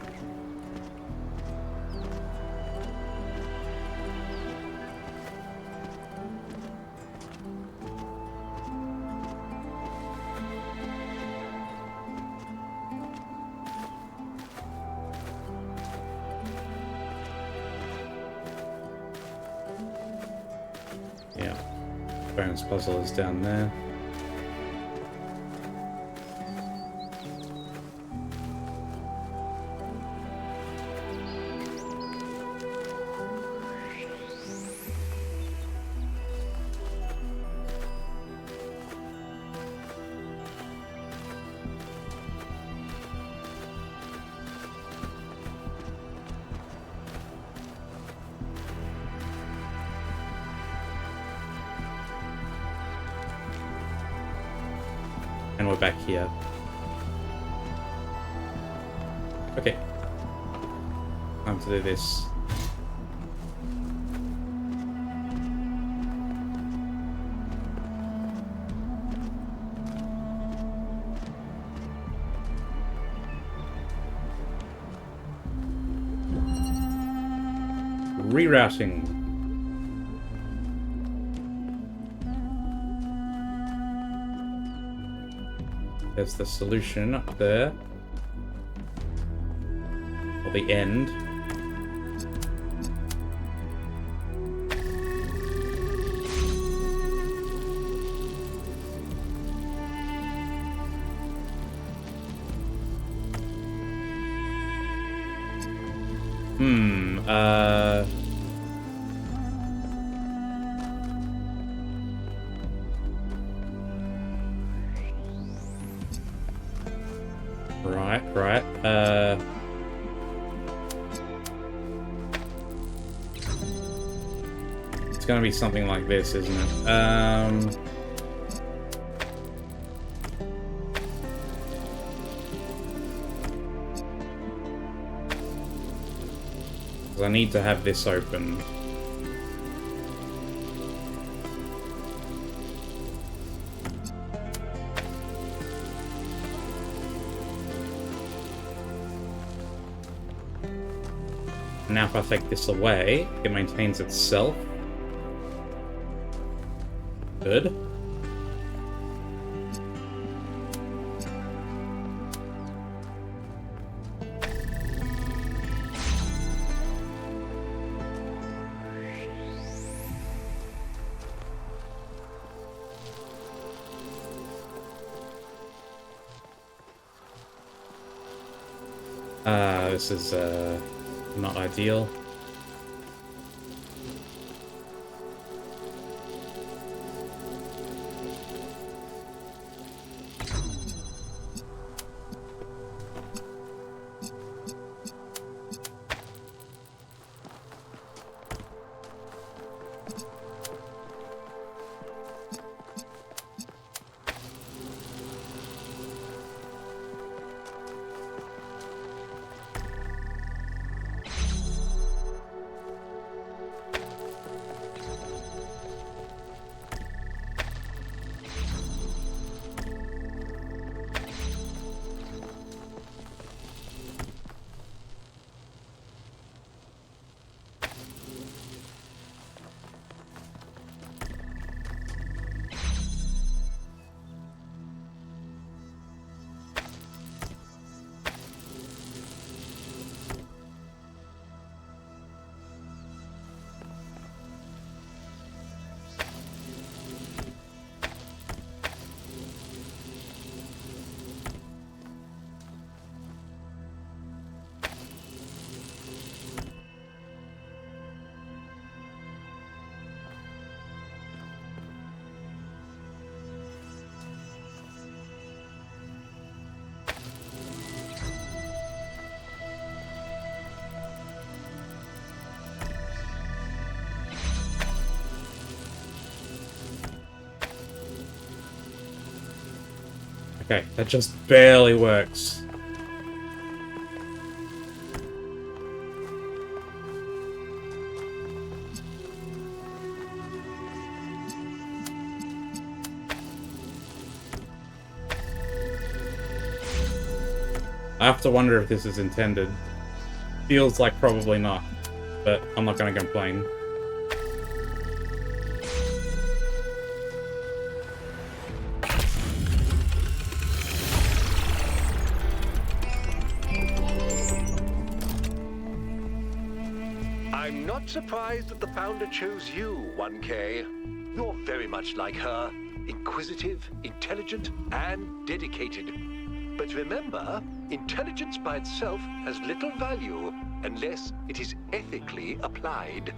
Bonus puzzle is down there. And we're back here. Okay. Time to do this. Rerouting. There's the solution up there. Or the end. Right. It's gonna be something like this, isn't it? Because I need to have this open. Now if I take this away, it maintains itself. Good. This is not ideal. Okay, that just barely works. I have to wonder if this is intended. Feels like probably not, but I'm not gonna complain. I'm not surprised that the founder chose you, 1K. You're very much like her. Inquisitive, intelligent, and dedicated. But remember, intelligence by itself has little value unless it is ethically applied.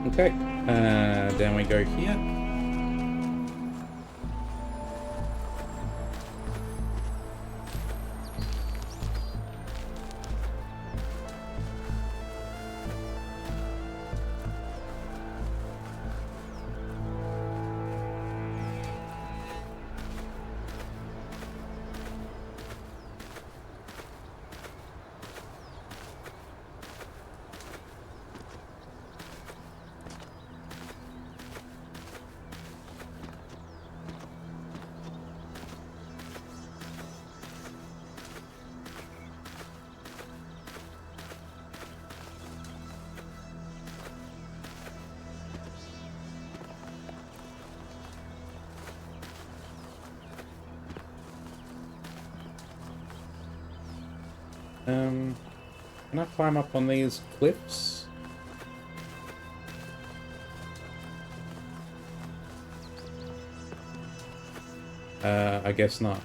Okay, then we go here. Can I climb up on these cliffs? I guess not.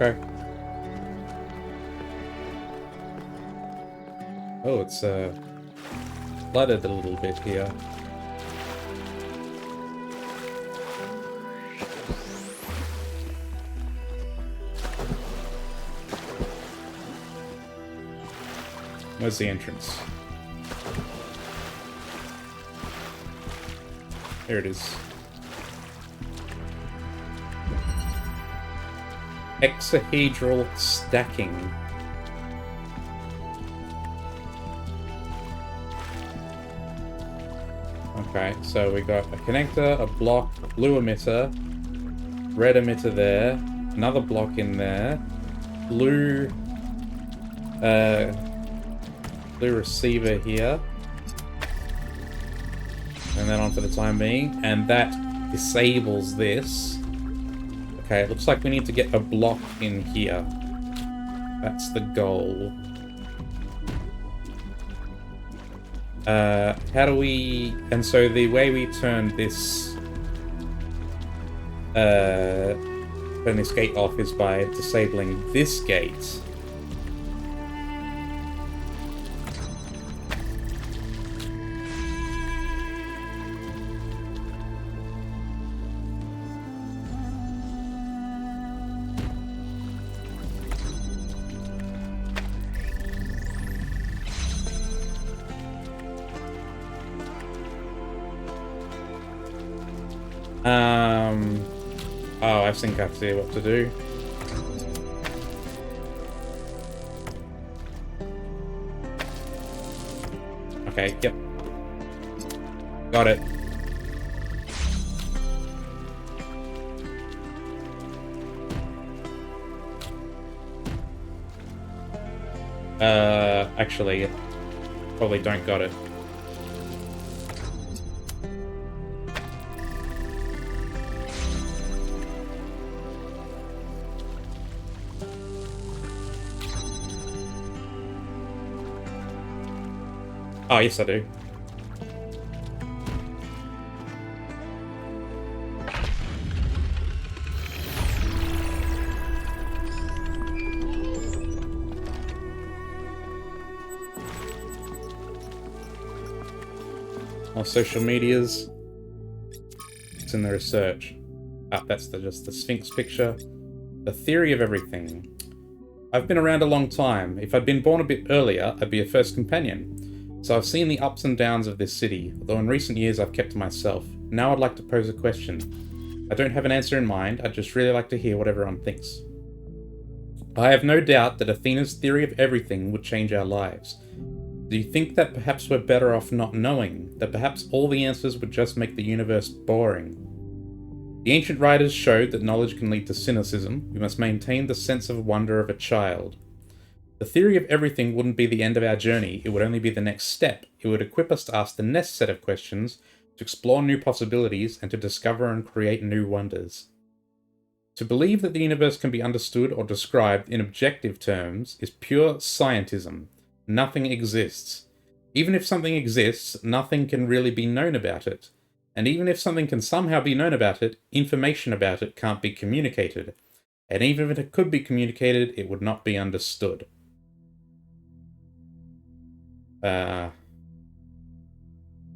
Okay. Oh, it's flooded a little bit here. Where's the entrance? There it is. Hexahedral stacking. Okay, so we got a connector, a block, blue emitter, red emitter there, another block in there, blue receiver here, and then on for the time being, and that disables this. Okay, it looks like we need to get a block in here. That's the goal. How do we... And so the way we turn this... turn this gate off is by disabling this gate. Oh, I think I see what to do. Okay, yep. Got it. Actually, probably don't got it. Oh, yes, I do. Our social medias. It's in the research. Ah, that's just the Sphinx picture. The theory of everything. I've been around a long time. If I'd been born a bit earlier, I'd be a first companion. So I've seen the ups and downs of this city, although in recent years I've kept to myself. Now I'd like to pose a question. I don't have an answer in mind, I'd just really like to hear what everyone thinks. I have no doubt that Athena's theory of everything would change our lives. Do you think that perhaps we're better off not knowing, that perhaps all the answers would just make the universe boring? The ancient writers showed that knowledge can lead to cynicism. We must maintain the sense of wonder of a child. The theory of everything wouldn't be the end of our journey, it would only be the next step. It would equip us to ask the next set of questions, to explore new possibilities, and to discover and create new wonders. To believe that the universe can be understood or described in objective terms is pure scientism. Nothing exists. Even if something exists, nothing can really be known about it. And even if something can somehow be known about it, information about it can't be communicated. And even if it could be communicated, it would not be understood. That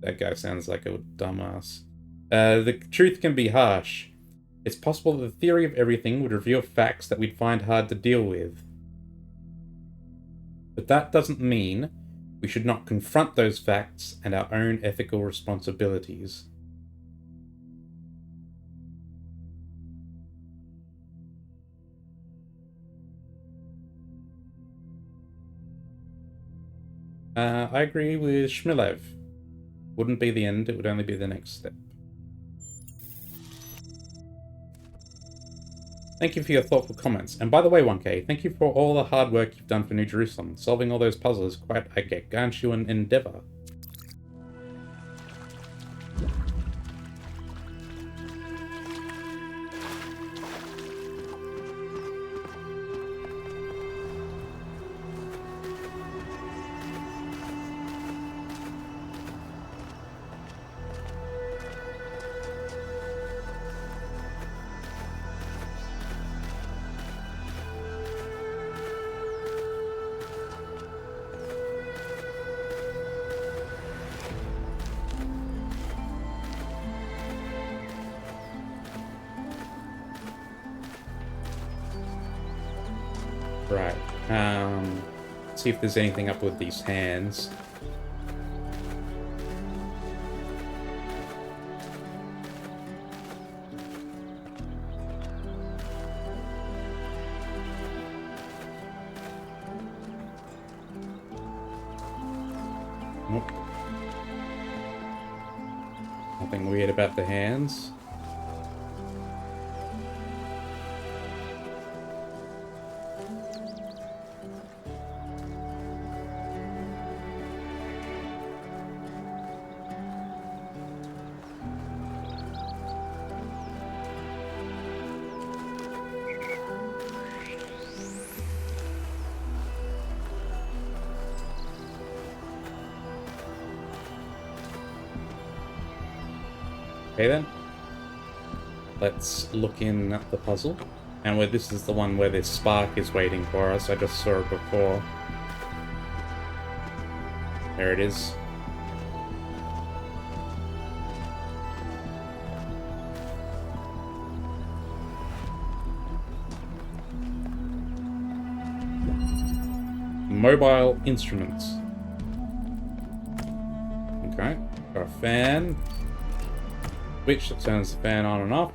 guy sounds like a dumbass. The truth can be harsh. It's possible that the theory of everything would reveal facts that we'd find hard to deal with. But that doesn't mean we should not confront those facts and our own ethical responsibilities. I agree with Shmilev. Wouldn't be the end, it would only be the next step. Thank you for your thoughtful comments. And by the way, 1K, thank you for all the hard work you've done for New Jerusalem. Solving all those puzzles is quite a gargantuan endeavor. Right. See if there's anything up with these hands. Nope. Nothing weird about the hands. Okay then, let's look in at the puzzle. And where this is the one where this spark is waiting for us. I just saw it before. There it is. Mobile instruments. Okay, got a fan. Switch that turns the fan on and off.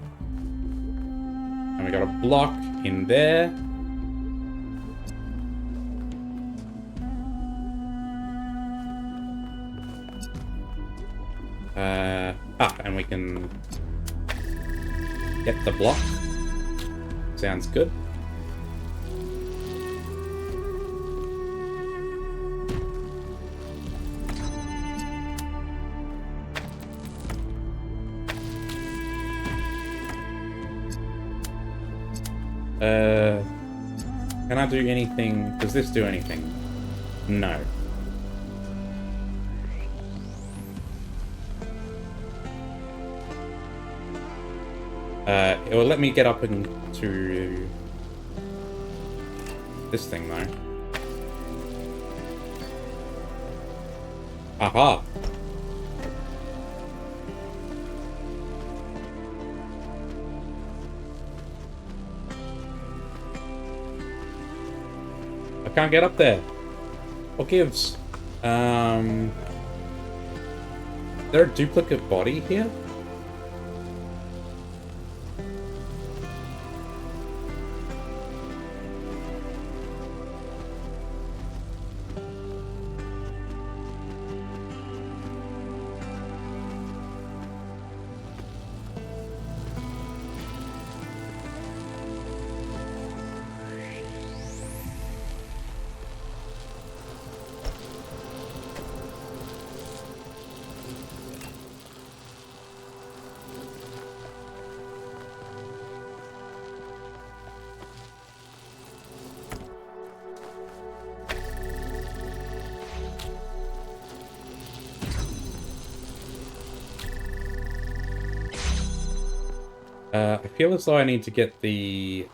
And we got a block in there. And we can get the block. Sounds good. Can I do anything? Does this do anything? No. It will let me get up into this thing though. Aha! I can't get up there. What gives? Is there a duplicate body here? I feel as though I need to get the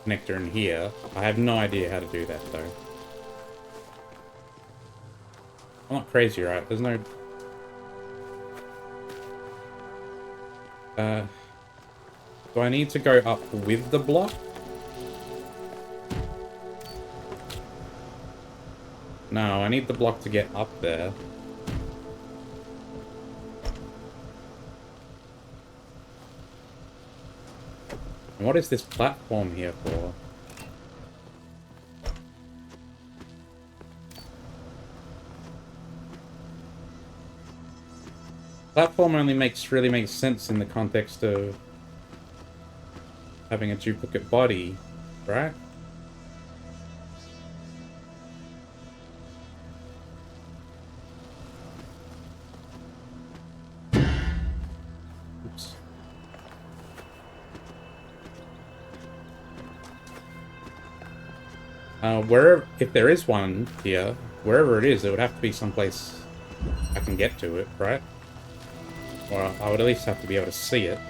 connector in here. I have no idea how to do that, though. I'm not crazy, right? There's no... do I need to go up with the block? No, I need the block to get up there. And what is this platform here for? Platform only really makes sense in the context of having a duplicate body, right? Oops. If there is one here, wherever it is, it would have to be someplace I can get to it, right? Or I would at least have to be able to see it.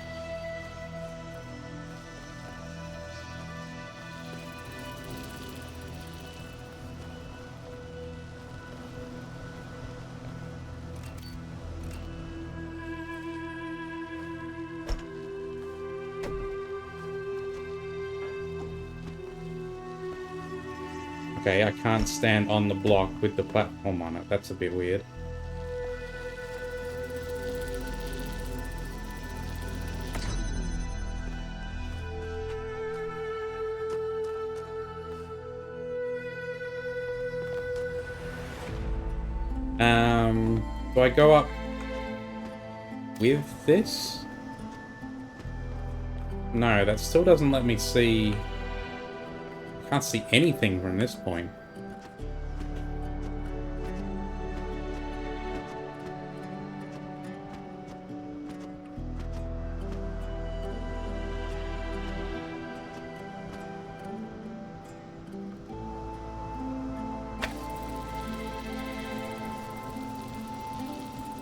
Okay, I can't stand on the block with the platform on it. That's a bit weird. Do I go up with this? No, that still doesn't let me see... I can't see anything from this point.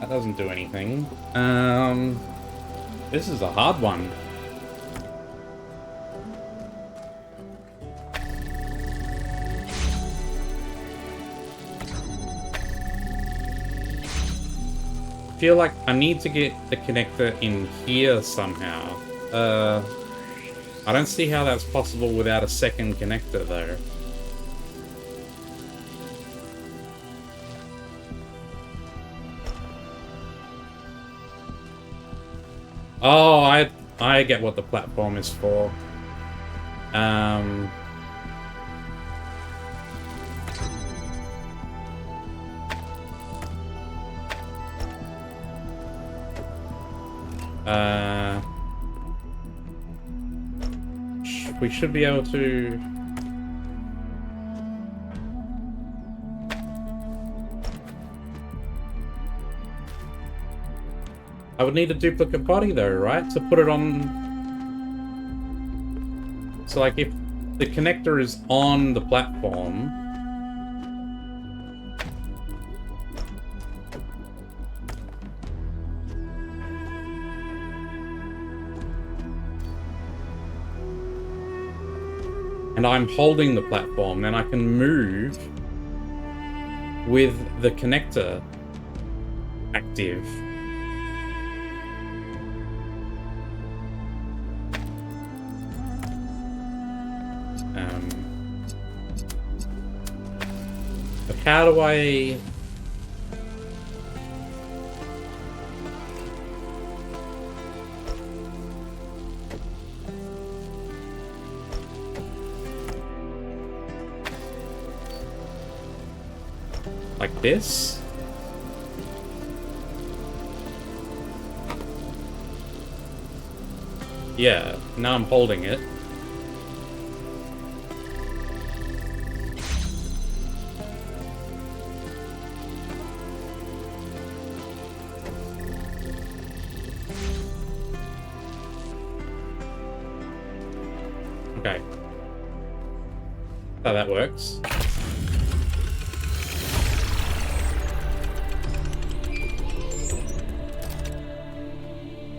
That doesn't do anything. This is a hard one. I feel like I need to get the connector in here somehow. I don't see how that's possible without a second connector, though. Oh, I get what the platform is for. We should be able to... I would need a duplicate body though, right? To put it on... So like if the connector is on the platform... and I'm holding the platform, then I can move with the connector active. But how do I... like this? Yeah, now I'm holding it. Okay. How that works.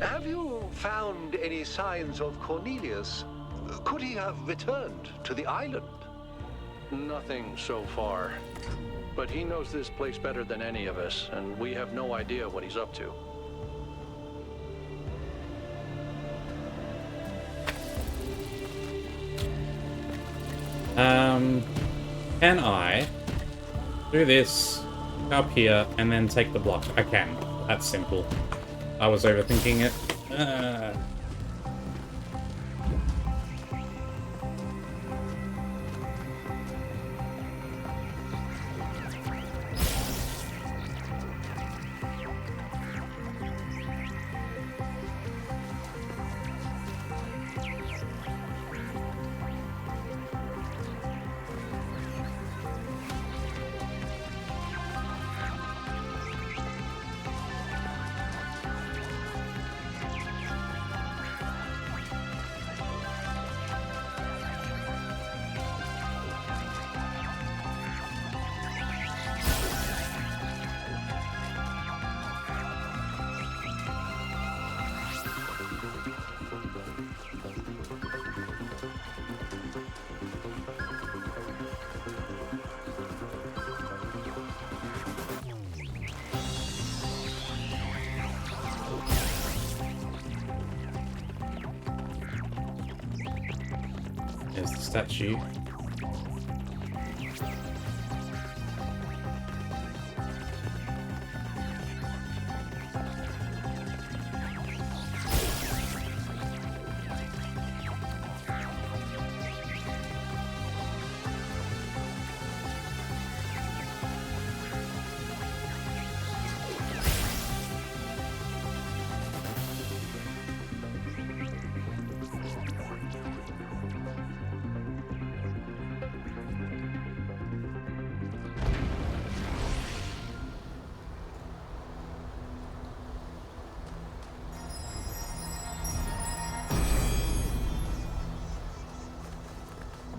Have you found any signs of Cornelius? Could he have returned to the island? Nothing so far. But he knows this place better than any of us, and we have no idea what he's up to. Can I do this up here and then take the block? I can. That's simple. I was overthinking it. There's the statue.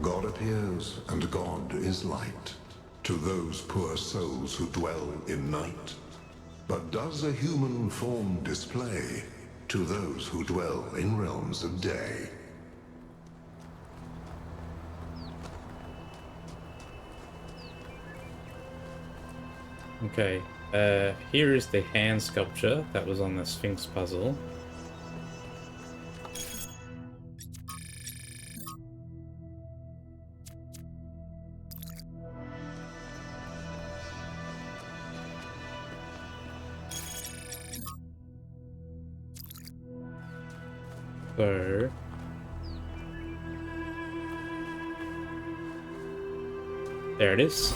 God appears, and God is light to those poor souls who dwell in night. But does a human form display to those who dwell in realms of day? Okay, here is the hand sculpture that was on the Sphinx puzzle. So there it is.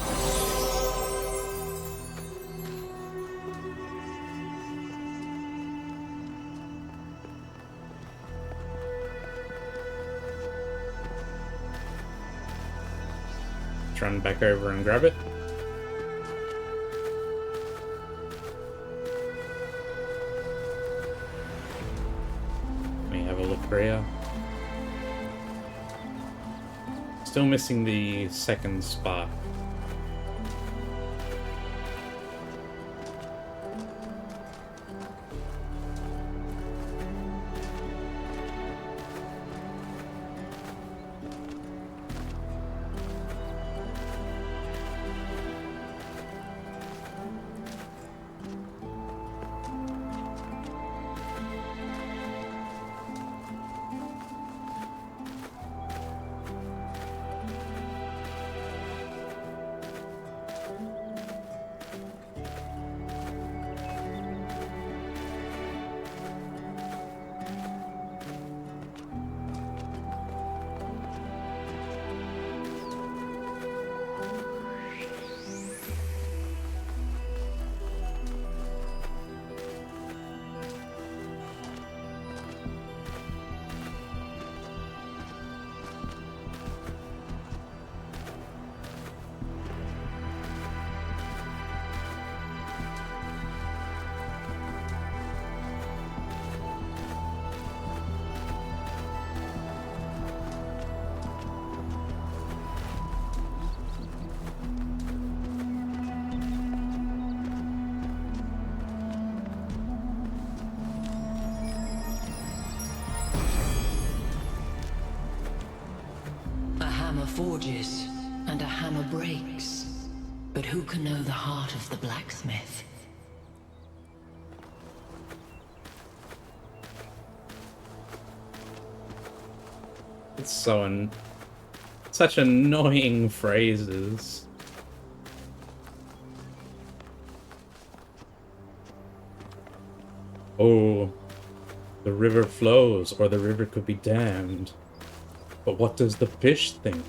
Let's run back over and grab it. Korea. Still missing the second spark. forges, and a hammer breaks. But who can know the heart of the blacksmith? It's such annoying phrases. Oh, the river flows, or the river could be damned. But what does the fish think?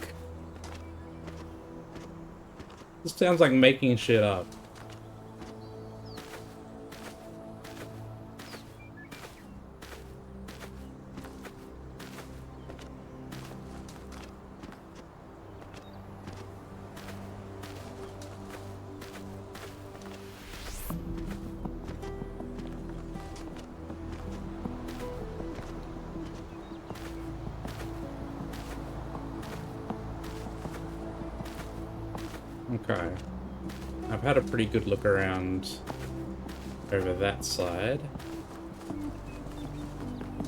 This sounds like making shit up. Okay. I've had a pretty good look around over that side.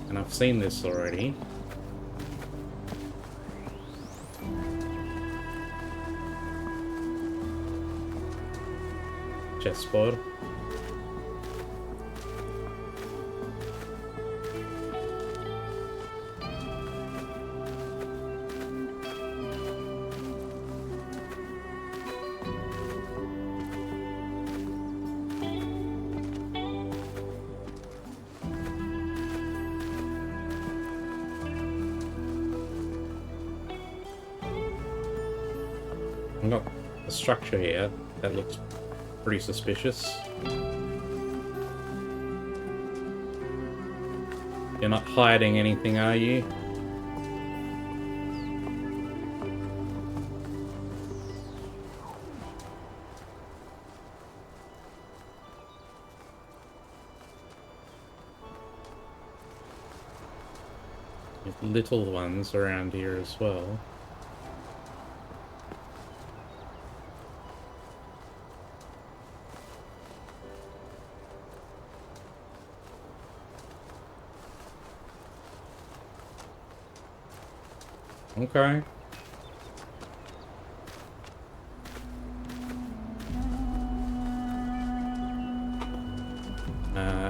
And I've seen this already. Chessboard. I've got a structure here that looks pretty suspicious. You're not hiding anything, are you? There's little ones around here as well. Okay.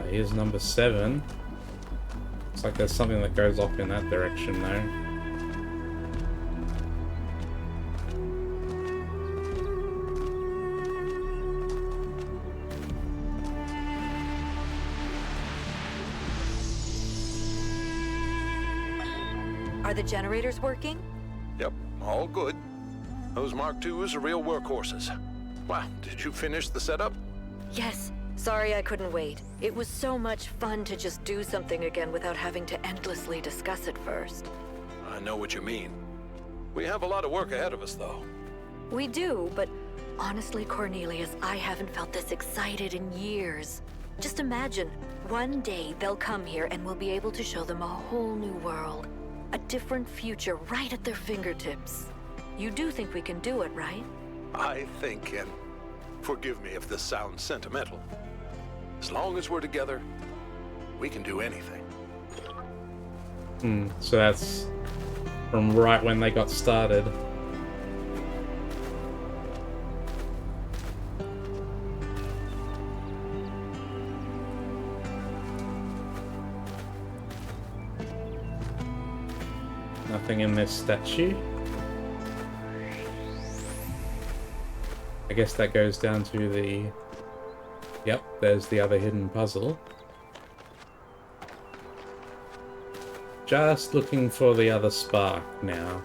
Here's number 7. Looks like there's something that goes off in that direction though. Are the generators working? Yep, all good. Those Mark IIs are real workhorses. Wow, did you finish the setup? Yes. Sorry I couldn't wait. It was so much fun to just do something again without having to endlessly discuss it first. I know what you mean. We have a lot of work ahead of us, though. We do, but honestly, Cornelius, I haven't felt this excited in years. Just imagine, one day they'll come here and we'll be able to show them a whole new world. A different future right at their fingertips. You do think we can do it, right? I think, and forgive me if this sounds sentimental, as long as we're together, we can do anything. So that's from right when they got started. Nothing in this statue. I guess that goes down to the... Yep, there's the other hidden puzzle. Just looking for the other spark now.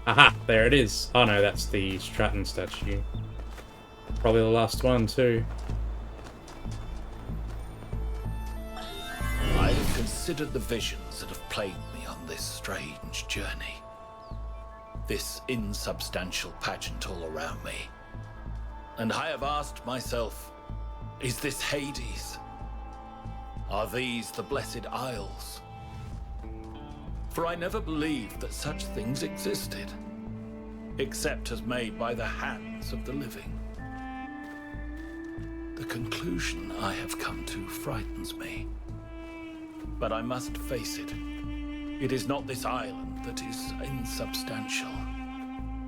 Aha, there it is. Oh no, that's the Stratton statue. Probably the last one too. I have considered the visions that have plagued me on this strange journey. This insubstantial pageant all around me. And I have asked myself, is this Hades? Are these the Blessed Isles? For I never believed that such things existed, except as made by the hands of the living. The conclusion I have come to frightens me. But I must face it. It is not this island that is insubstantial,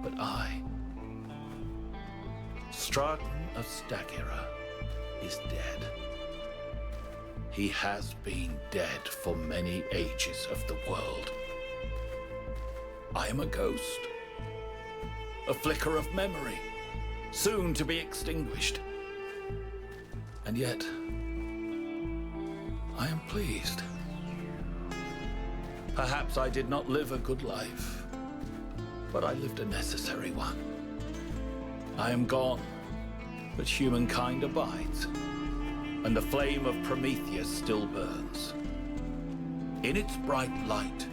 but I. Straton of Stagira is dead. He has been dead for many ages of the world. I am a ghost. A flicker of memory, soon to be extinguished. And yet, I am pleased. Perhaps I did not live a good life, but I lived a necessary one. I am gone, but humankind abides, and the flame of Prometheus still burns. In its bright light,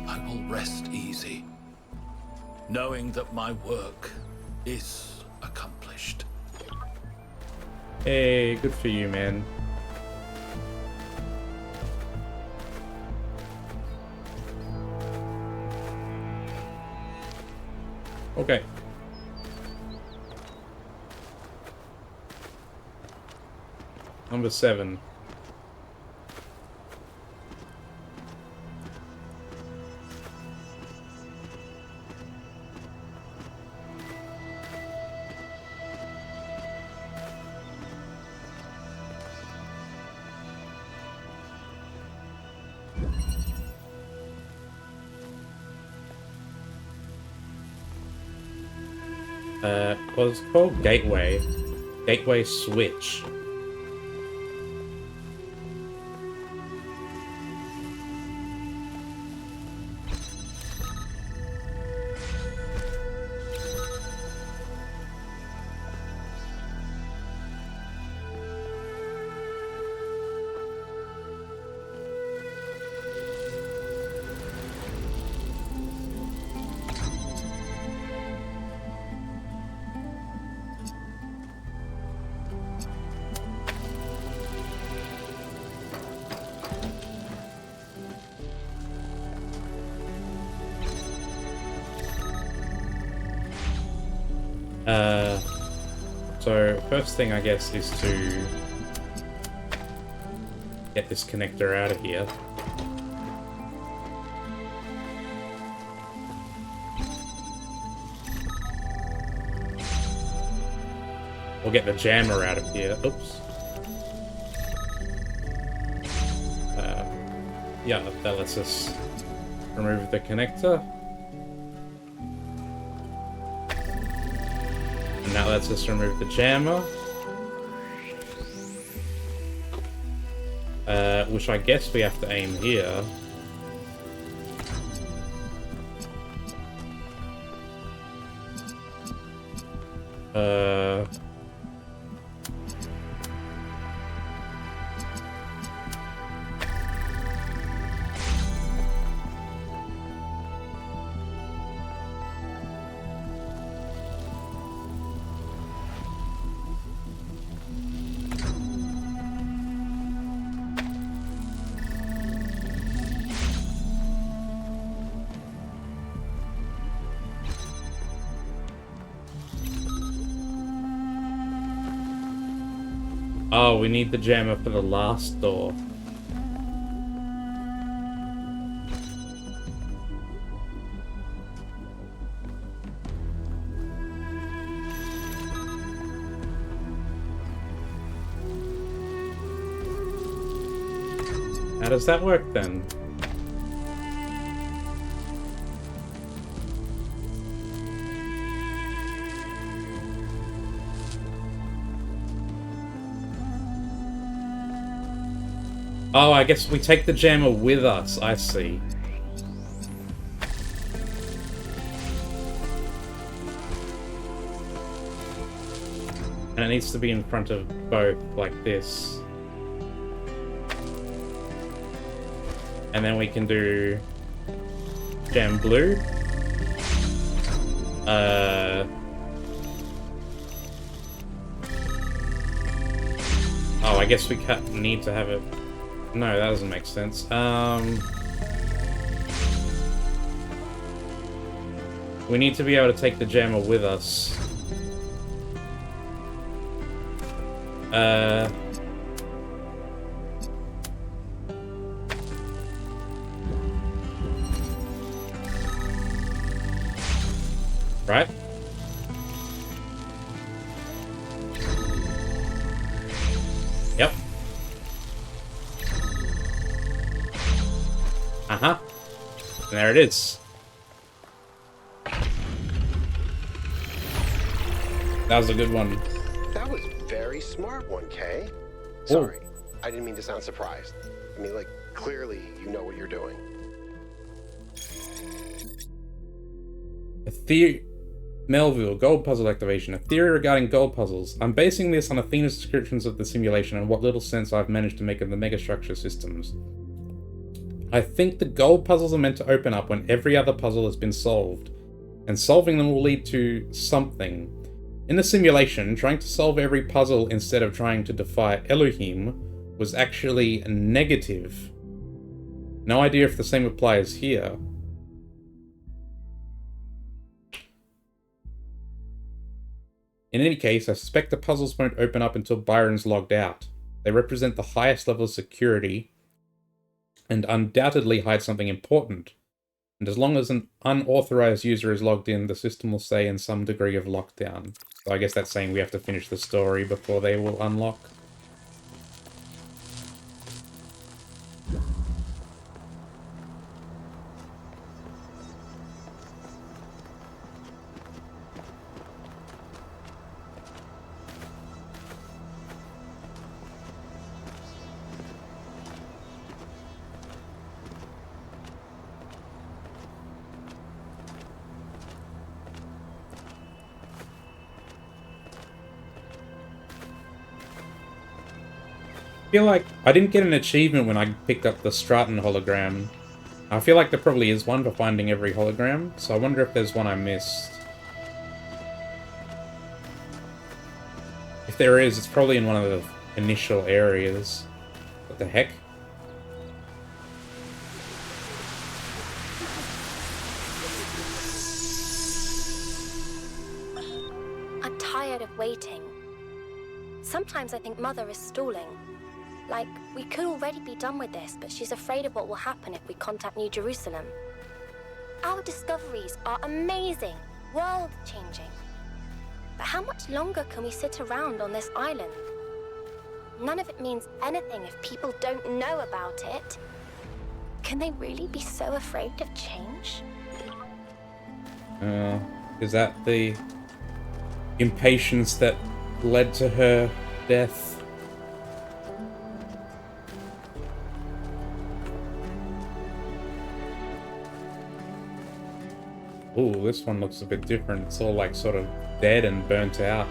I will rest easy, knowing that my work is accomplished. Hey, good for you, man. Okay. Number 7. What was it called? Gateway. Gateway switch. So first thing I guess is to get this connector out of here. We'll get the jammer out of here. Oops. Yeah, that lets us remove the connector. And that lets us remove the jammer. Which I guess we have to aim here. Oh, we need the jammer for the last door. How does that work then? Oh, I guess we take the jammer with us, I see. And it needs to be in front of both, like this. And then we can do gem blue. Oh, I guess we need to have it. No, that doesn't make sense. We need to be able to take the jammer with us. Right? Yep. Uh-huh. And there it is. That was a good one. That was very smart, 1K. Sorry, I didn't mean to sound surprised. I mean, like, clearly you know what you're doing. Melville, gold puzzle activation. A theory regarding gold puzzles. I'm basing this on Athena's descriptions of the simulation and what little sense I've managed to make of the megastructure systems. I think the gold puzzles are meant to open up when every other puzzle has been solved, and solving them will lead to something. In the simulation, trying to solve every puzzle instead of trying to defy Elohim was actually negative. No idea if the same applies here. In any case, I suspect the puzzles won't open up until Byron's logged out. They represent the highest level of security and undoubtedly hide something important. And as long as an unauthorized user is logged in, the system will stay in some degree of lockdown. So I guess that's saying we have to finish the story before they will unlock. I feel like I didn't get an achievement when I picked up the Stratton hologram. I feel like there probably is one for finding every hologram, so I wonder if there's one I missed. If there is, it's probably in one of the initial areas. What the heck? I'm tired of waiting. Sometimes I think Mother is stalling. Like, we could already be done with this, but she's afraid of what will happen if we contact New Jerusalem. Our discoveries are amazing, world-changing. But how much longer can we sit around on this island? None of it means anything if people don't know about it. Can they really be so afraid of change? Is that the impatience that led to her death? Ooh, this one looks a bit different. It's all like sort of dead and burnt out.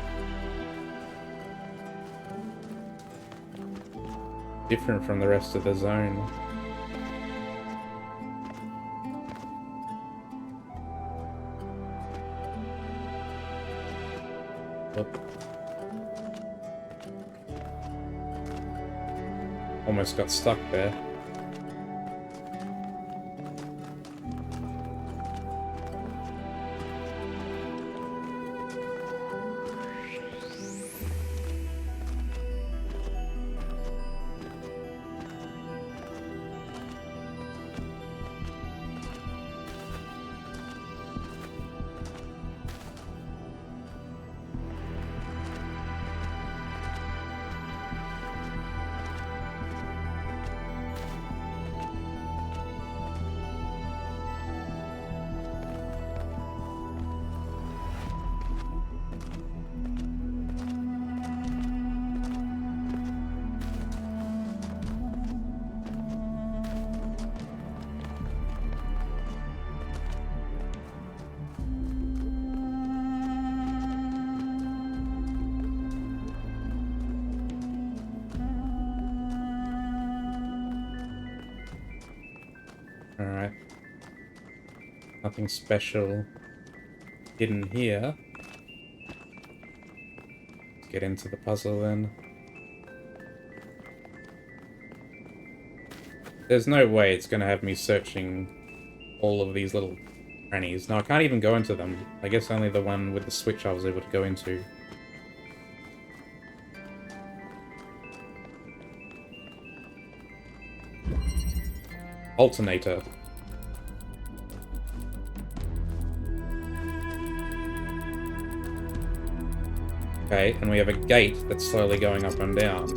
Different from the rest of the zone. Oop. Almost got stuck there. Alright. Nothing special hidden here. Let's get into the puzzle then. There's no way it's going to have me searching all of these little crannies. No, I can't even go into them. I guess only the one with the switch I was able to go into. Alternator. Okay, and we have a gate that's slowly going up and down.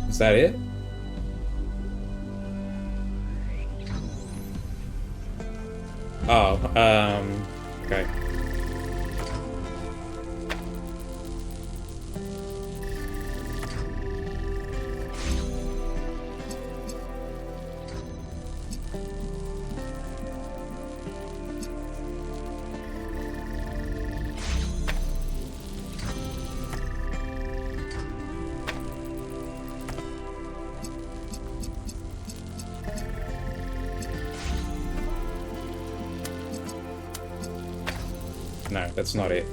Is that it? Oh, okay. No, that's not it.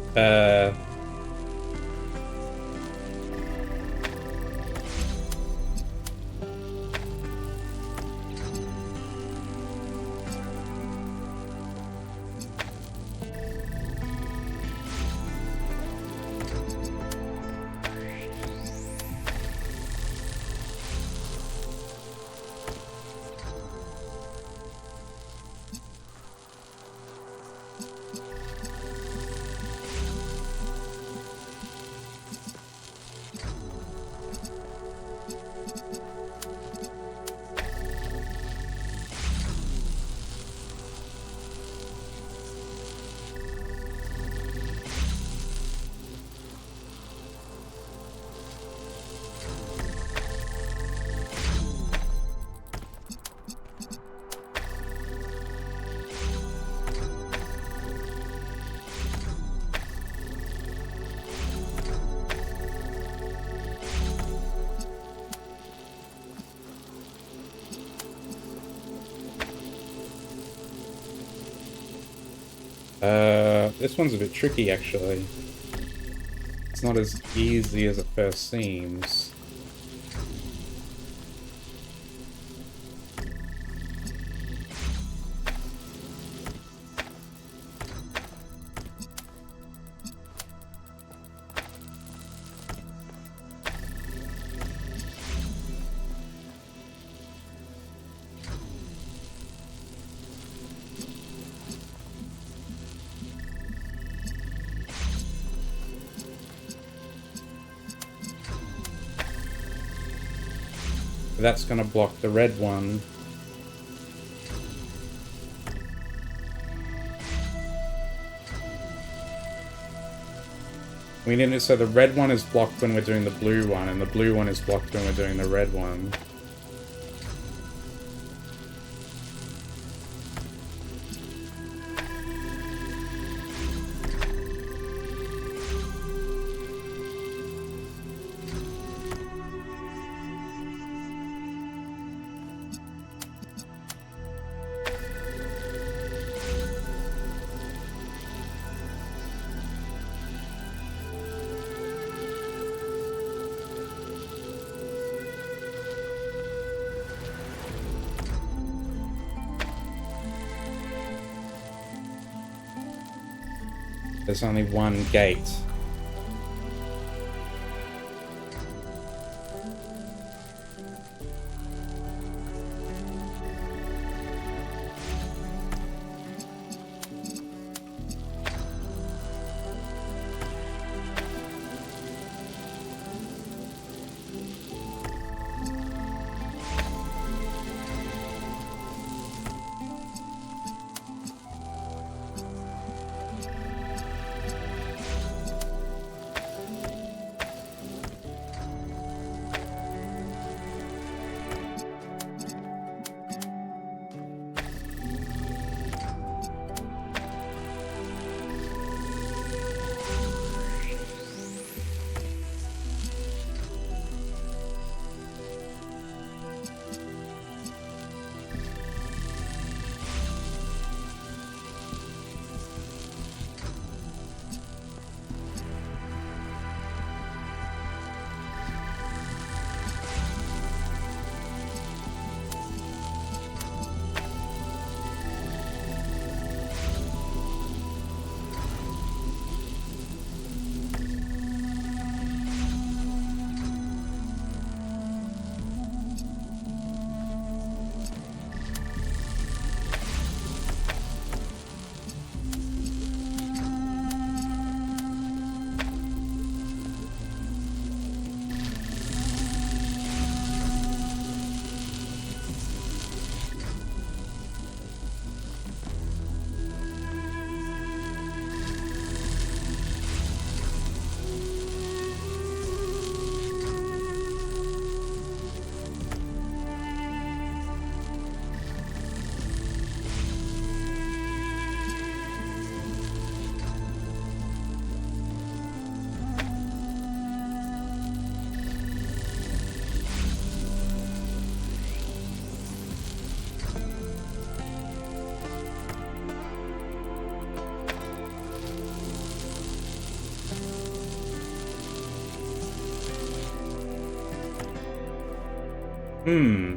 This one's a bit tricky, actually. It's not as easy as it first seems. That's going to block the red one. We need it so the red one is blocked when we're doing the blue one, and the blue one is blocked when we're doing the red one. There's only one gate. Hmm.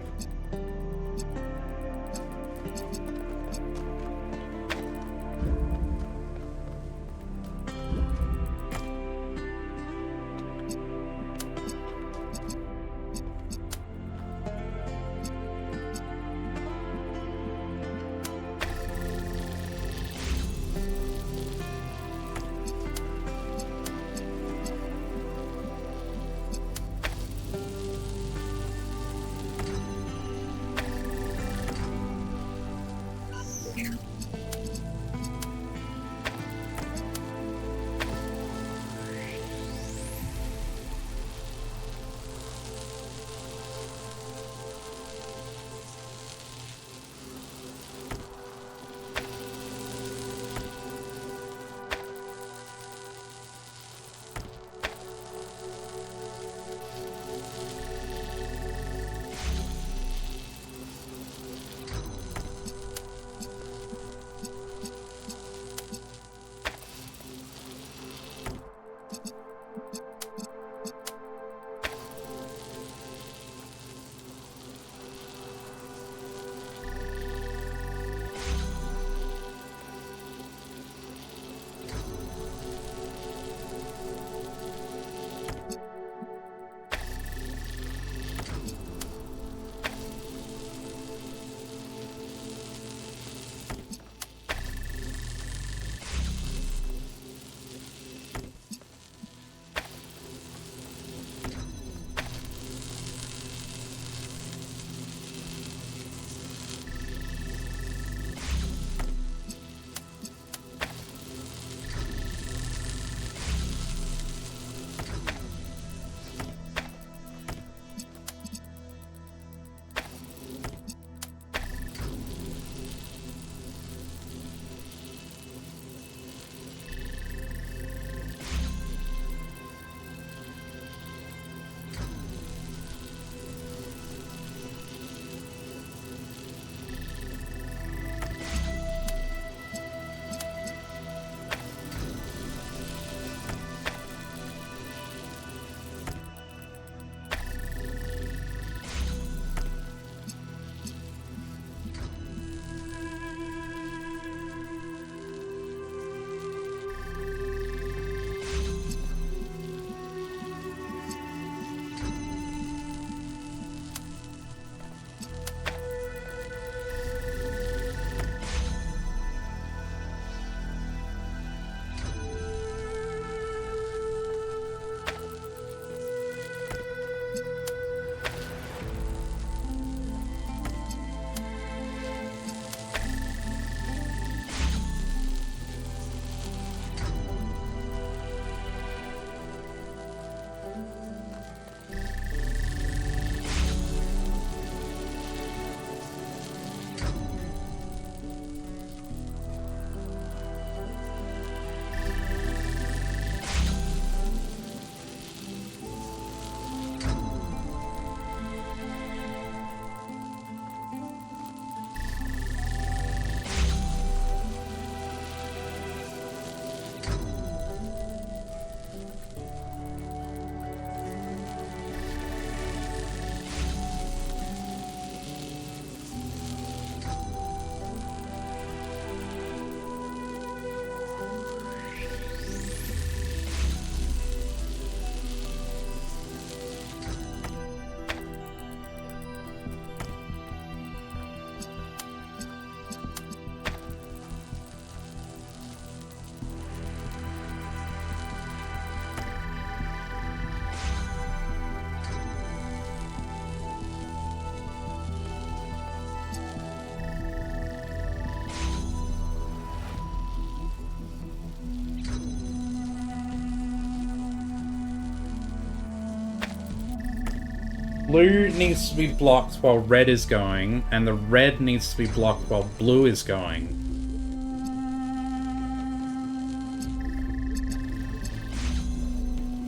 Blue needs to be blocked while red is going, and the red needs to be blocked while blue is going.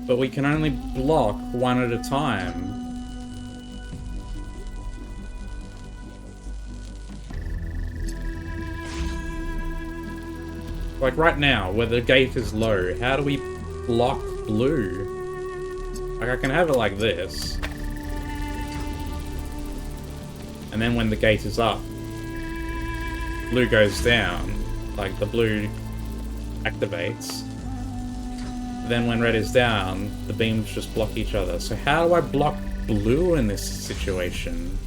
But we can only block one at a time. Like right now, where the gate is low, how do we block blue? Like I can have it like this. And then when the gate is up, blue goes down, like the blue activates. Then when red is down, the beams just block each other. So how do I block blue in this situation?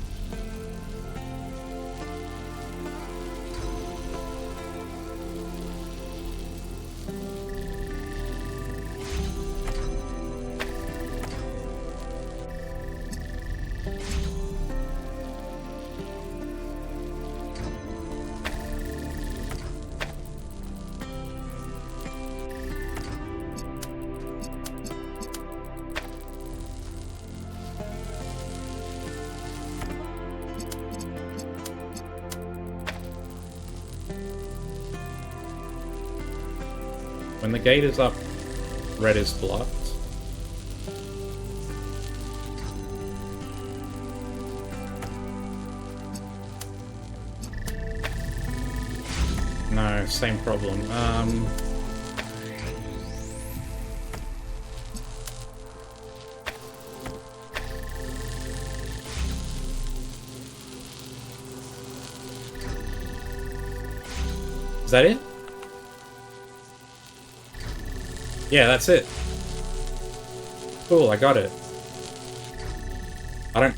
When the gate is up, red is blocked. No, same problem. Is that it? Yeah, that's it. Cool, I got it. I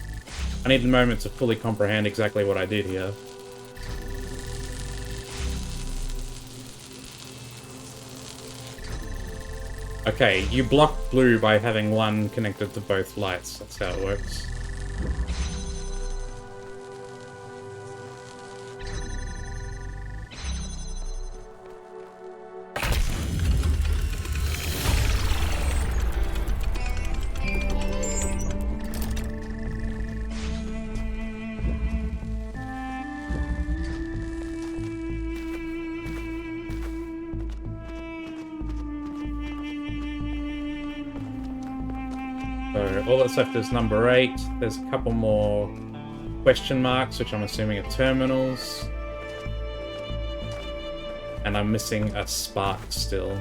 need a moment to fully comprehend exactly what I did here. Okay, you block blue by having one connected to both lights. That's how it works. So all that's left is number 8. There's a couple more question marks, which I'm assuming are terminals. And I'm missing a spark still.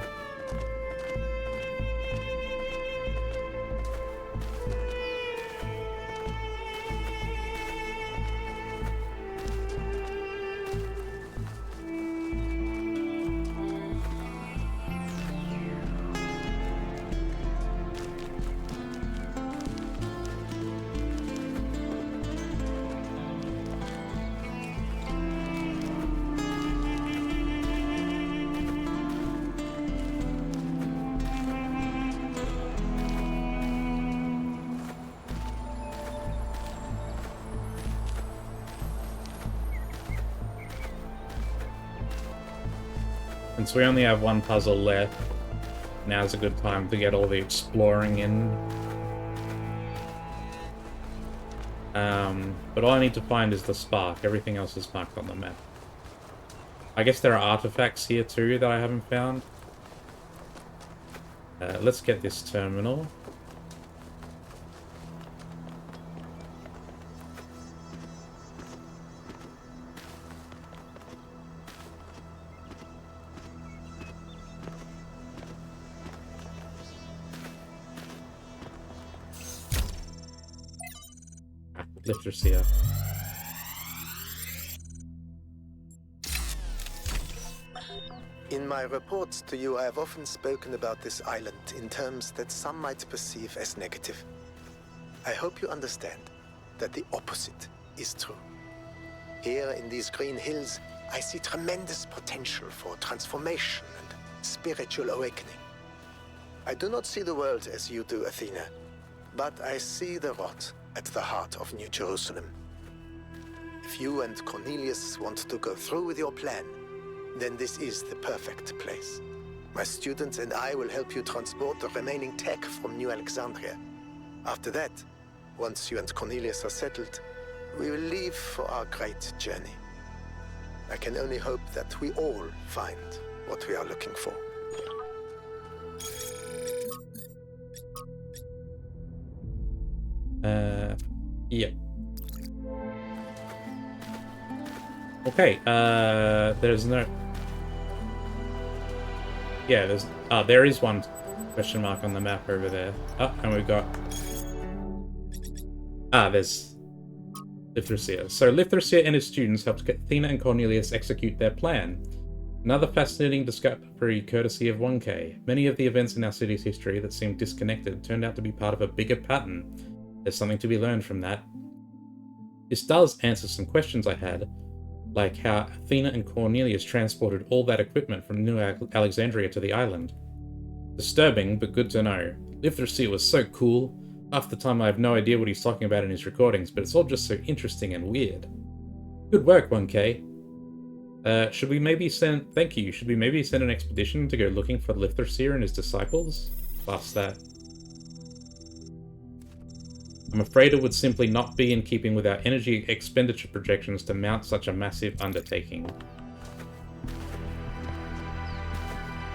Since we only have one puzzle left, now's a good time to get all the exploring in. But all I need to find is the spark. Everything else is marked on the map. I guess there are artifacts here too that I haven't found. Let's get this terminal. Lifters here. In my reports to you, I have often spoken about this island in terms that some might perceive as negative. I hope you understand that the opposite is true. Here in these green hills, I see tremendous potential for transformation and spiritual awakening. I do not see the world as you do, Athena, but I see the rot at the heart of New Jerusalem. If you and Cornelius want to go through with your plan, then this is the perfect place. My students and I will help you transport the remaining tech from New Alexandria. After that, once you and Cornelius are settled, we will leave for our great journey. I can only hope that we all find what we are looking for. Yep. Okay, there's no... Yeah, there is one question mark on the map over there. Oh, and we've got... there's Lithrosir. So Lithrosir and his students helped Athena and Cornelius execute their plan. Another fascinating discovery courtesy of 1K. Many of the events in our city's history that seemed disconnected turned out to be part of a bigger pattern. There's something to be learned from that. This does answer some questions I had, like how Athena and Cornelius transported all that equipment from New Alexandria to the island. Disturbing, but good to know. Lithrosir was so cool. Half the time I have no idea what he's talking about in his recordings, but it's all just so interesting and weird. Good work, 1K. Should we maybe send... Thank you. Should we maybe send an expedition to go looking for Lithrosir and his disciples? Plus that. I'm afraid it would simply not be in keeping with our energy expenditure projections to mount such a massive undertaking.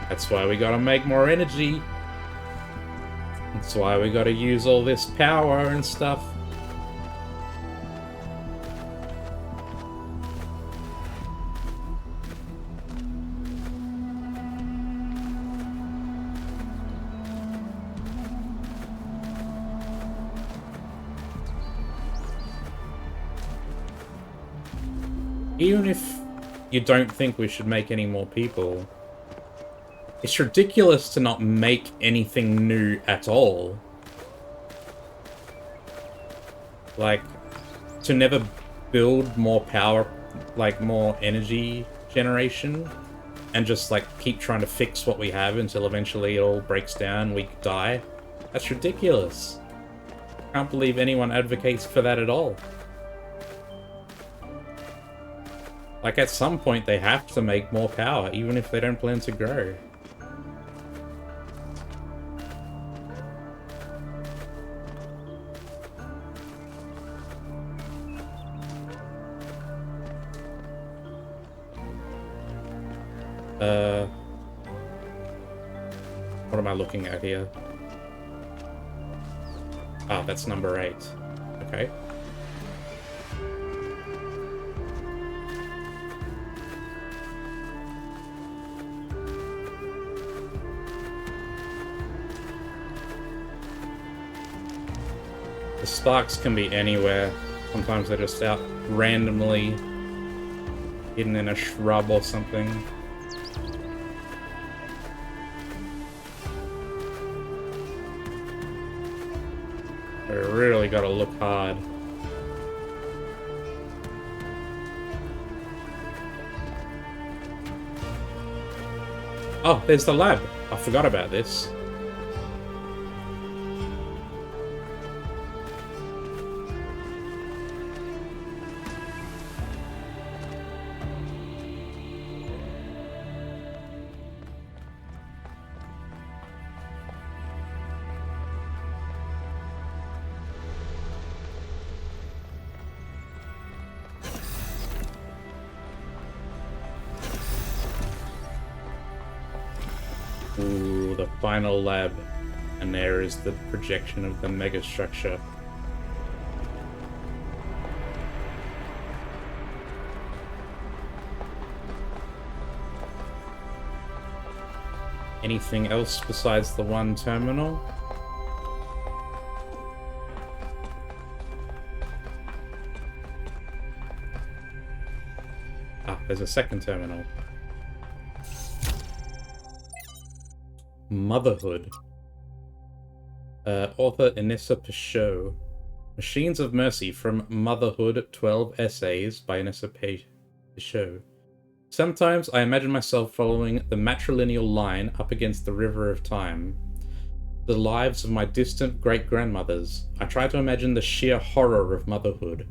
That's why we gotta make more energy. That's why we gotta use all this power and stuff. Even if you don't think we should make any more people, it's ridiculous to not make anything new at all. Like, to never build more power, like more energy generation, and just like keep trying to fix what we have until eventually it all breaks down, we die. That's ridiculous. Can't believe anyone advocates for that at all. Like, at some point, they have to make more power, even if they don't plan to grow. What am I looking at here? Ah, that's number 8. Okay. The sparks can be anywhere. Sometimes they're just out randomly, hidden in a shrub or something. We really gotta look hard. Oh, there's the lab. I forgot about this. Ooh, the final lab. And there is the projection of the megastructure. Anything else besides the one terminal? Ah, there's a second terminal. Motherhood. Author Inessa Pichot. Machines of Mercy from Motherhood 12 Essays by Inessa Pichot. Sometimes I imagine myself following the matrilineal line up against the river of time. The lives of my distant great-grandmothers. I try to imagine the sheer horror of motherhood.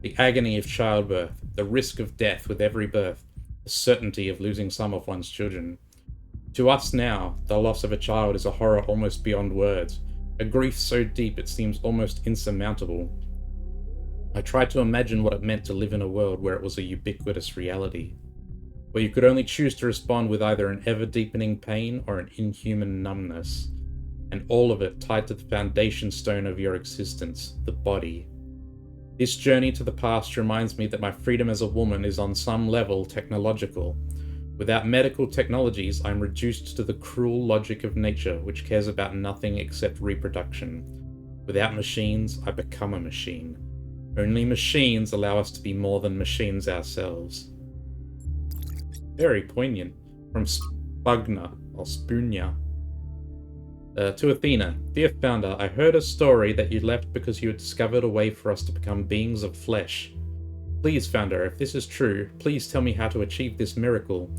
The agony of childbirth. The risk of death with every birth. The certainty of losing some of one's children. To us now, the loss of a child is a horror almost beyond words, a grief so deep it seems almost insurmountable. I tried to imagine what it meant to live in a world where it was a ubiquitous reality, where you could only choose to respond with either an ever-deepening pain or an inhuman numbness, and all of it tied to the foundation stone of your existence, the body. This journey to the past reminds me that my freedom as a woman is on some level technological. Without medical technologies, I'm reduced to the cruel logic of nature, which cares about nothing except reproduction. Without machines, I become a machine. Only machines allow us to be more than machines ourselves. Very poignant. From Spugna, or Spunya. To Athena. Dear Founder, I heard a story that you left because you had discovered a way for us to become beings of flesh. Please, Founder, if this is true, please tell me how to achieve this miracle.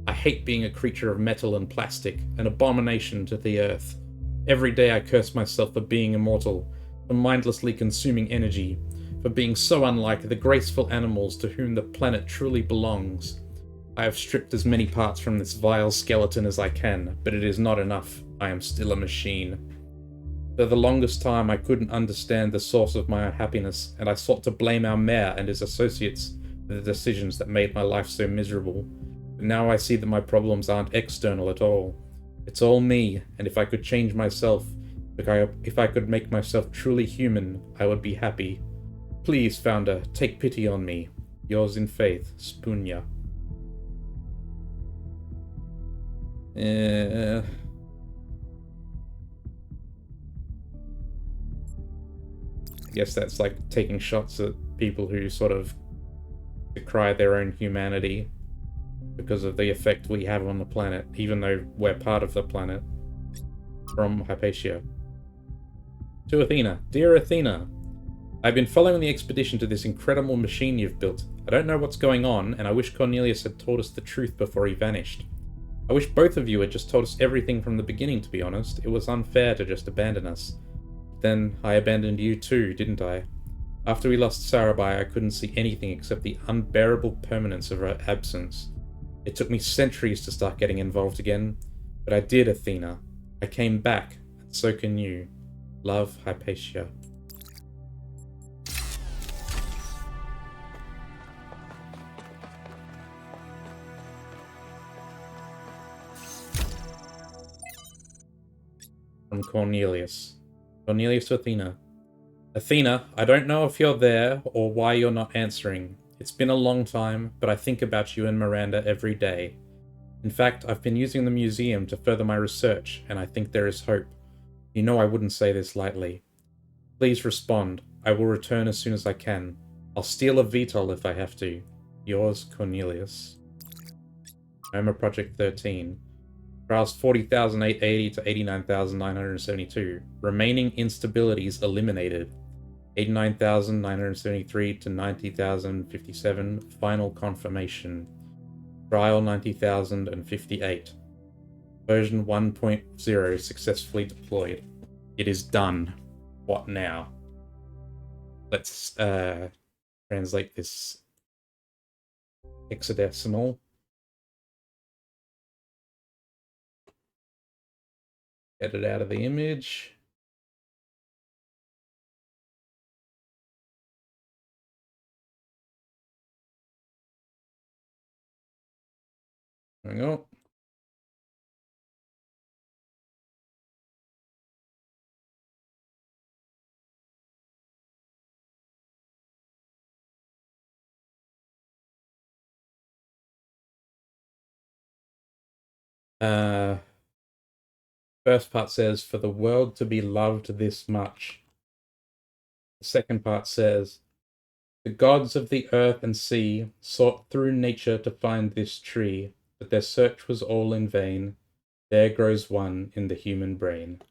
I hate being a creature of metal and plastic, an abomination to the earth. Every day I curse myself for being immortal, for mindlessly consuming energy, for being so unlike the graceful animals to whom the planet truly belongs. I have stripped as many parts from this vile skeleton as I can, but it is not enough. I am still a machine. For the longest time I couldn't understand the source of my unhappiness, and I sought to blame our mayor and his associates for the decisions that made my life so miserable. But now I see that my problems aren't external at all. It's all me, and if I could change myself, if I could make myself truly human, I would be happy. Please, Founder, take pity on me. Yours in faith, Spunya. I guess that's like taking shots at people who sort of decry their own humanity because of the effect we have on the planet, even though we're part of the planet. From Hypatia. To Athena. Dear Athena, I've been following the expedition to this incredible machine you've built. I don't know what's going on, and I wish Cornelius had told us the truth before he vanished. I wish both of you had just told us everything from the beginning, to be honest. It was unfair to just abandon us. Then I abandoned you too, didn't I? After we lost Sarabai, I couldn't see anything except the unbearable permanence of her absence. It took me centuries to start getting involved again, but I did, Athena. I came back, and so can you. Love, Hypatia. From Cornelius. Cornelius to Athena. Athena, I don't know if you're there or why you're not answering. It's been a long time, but I think about you and Miranda every day. In fact, I've been using the museum to further my research, and I think there is hope. You know I wouldn't say this lightly. Please respond. I will return as soon as I can. I'll steal a VTOL if I have to. Yours, Cornelius. Homer Project 13. Trials 40,880 to 89,972. Remaining instabilities eliminated. 89,973 to 90,057. Final confirmation. Trial 90,058. Version 1.0 successfully deployed. It is done. What now? Let's translate this hexadecimal. Get it out of the image. There we go. First part says, for the world to be loved this much. The second part says, the gods of the earth and sea sought through nature to find this tree, but their search was all in vain. There grows one in the human brain.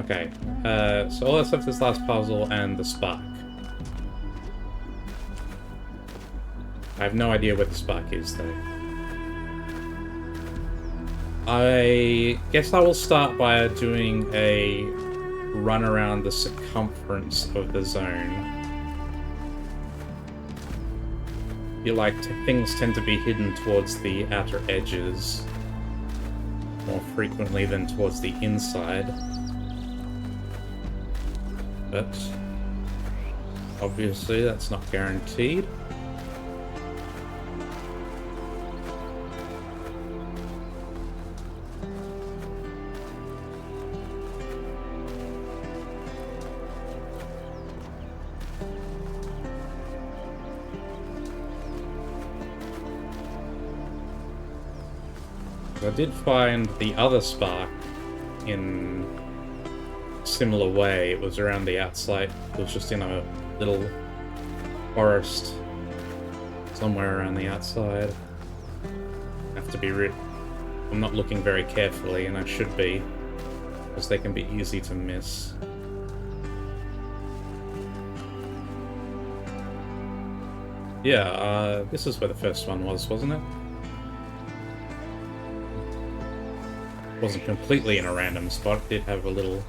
Okay, so all that's left is this last puzzle and the spark. I have no idea where the spark is, though. I guess I will start by doing a run around the circumference of the zone. I feel like things tend to be hidden towards the outer edges. more frequently than towards the inside. But obviously that's not guaranteed. I did find the other spark in a similar way. It was around the outside. It was just in a little forest somewhere around the outside. Have to be I'm not looking very carefully, and I should be, because they can be easy to miss. Yeah, this is where the first one was, wasn't it? Wasn't completely in a random spot. It did have a little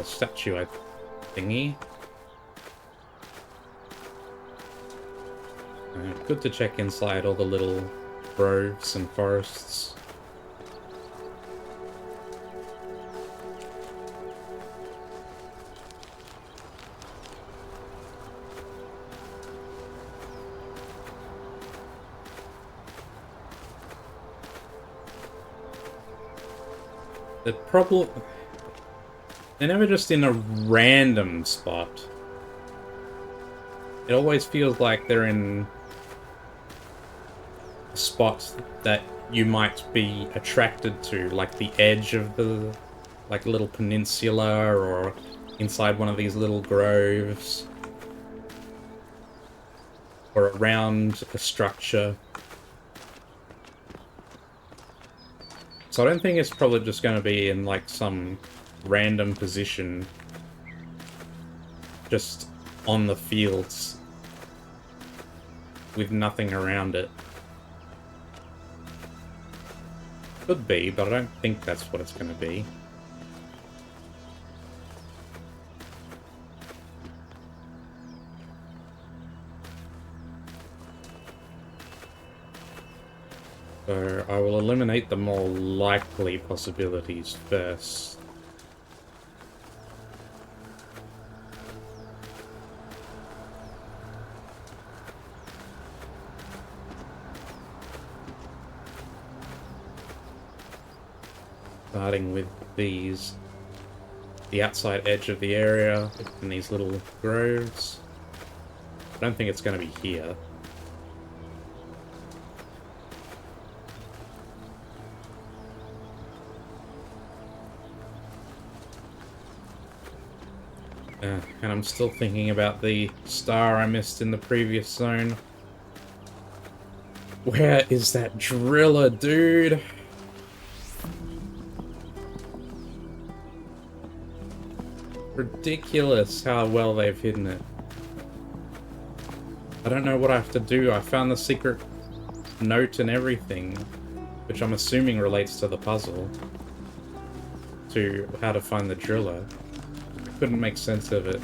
statue thingy. Good to check inside all the little groves and forests. The problem... They're never just in a random spot. It always feels like they're in a spot that you might be attracted to, like the edge of the... like a little peninsula, or inside one of these little groves. Or around a structure. So I don't think it's probably just going to be in, like, some random position just on the fields with nothing around it. Could be, but I don't think that's what it's going to be. So I will eliminate the more likely possibilities first. Starting with these, the outside edge of the area, in these little groves. I don't think it's going to be here. And I'm still thinking about the star I missed in the previous zone. Where is that driller, dude? Ridiculous how well they've hidden it. I don't know what I have to do. I found the secret note and everything, which I'm assuming relates to the puzzle, to how to find the driller. Couldn't make sense of it.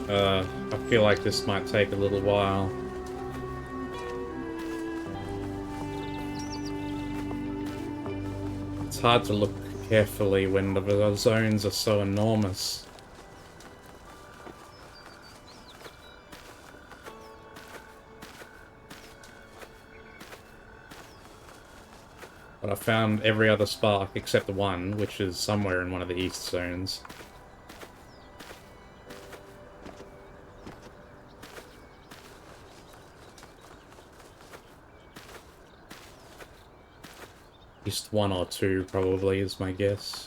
I feel like this might take a little while. It's hard to look carefully when the zones are so enormous. But I found every other spark except the one, which is somewhere in one of the east zones. At least one or two, probably, is my guess.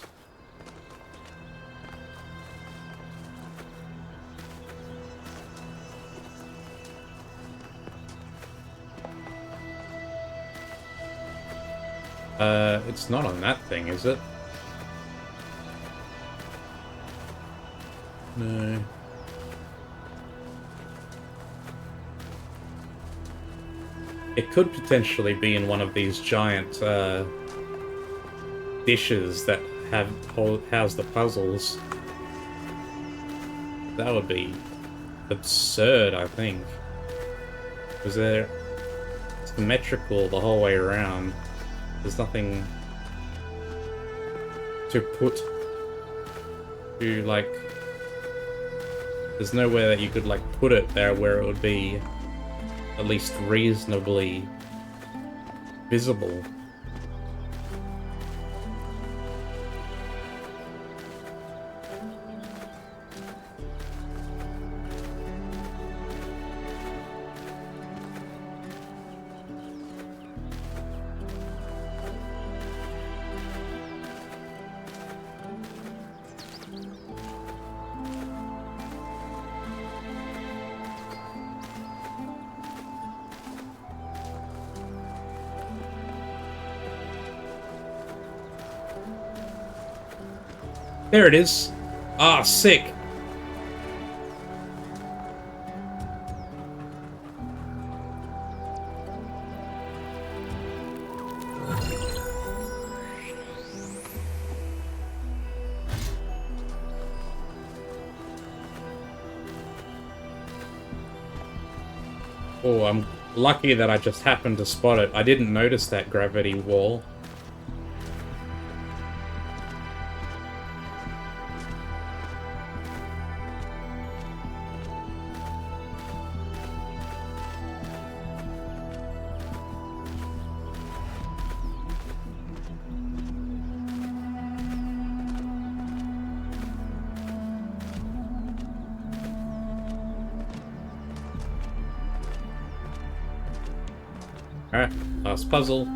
It's not on that thing, is it? No. It could potentially be in one of these giant dishes that house the puzzles. That would be absurd, I think. Because they're symmetrical the whole way around. There's nothing to put to, like... There's nowhere that you could, like, put it there where it would be at least reasonably visible. There it is. Ah, sick. Oh, I'm lucky that I just happened to spot it. I didn't notice that gravity wall. Alright, last puzzle.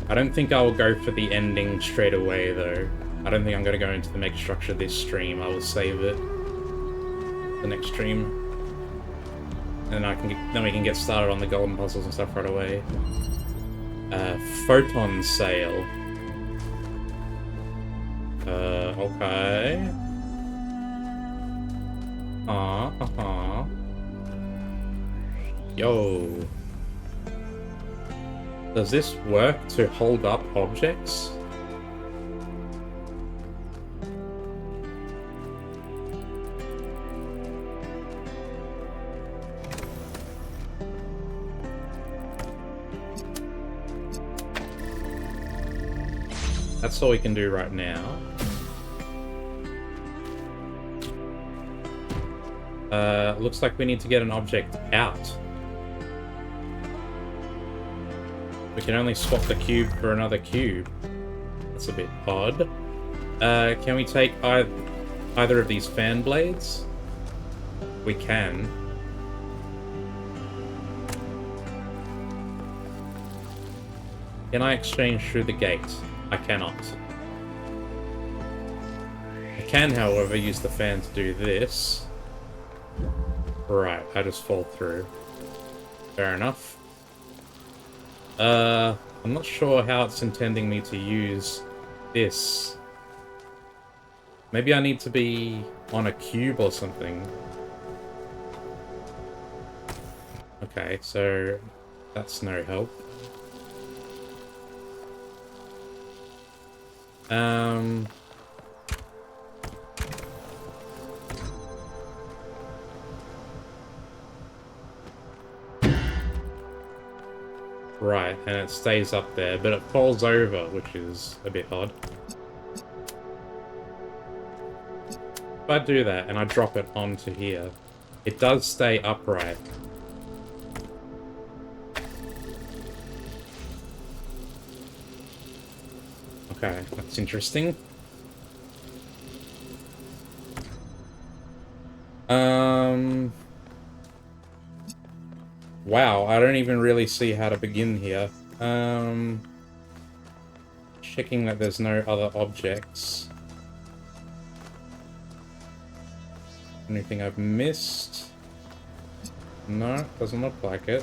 I don't think I will go for the ending straight away, though. I don't think I'm going to go into the mega structure this stream. I will save it the next stream. And then we can get started on the golden puzzles and stuff right away. Photon sail. Okay. Yo. Does this work to hold up objects? That's all we can do right now. Looks like we need to get an object out. We can only swap the cube for another cube. That's a bit odd. Can we take either of these fan blades? We can. Can I exchange through the gate? I cannot. I can, however, use the fan to do this. Right, I just fall through. Fair enough. I'm not sure how it's intending me to use this. Maybe I need to be on a cube or something. Okay, so that's no help. Right, and it stays up there, but it falls over, which is a bit odd. If I do that and I drop it onto here, it does stay upright. Okay, that's interesting. Wow, I don't even really see how to begin here. Checking that there's no other objects. Anything I've missed? No, doesn't look like it.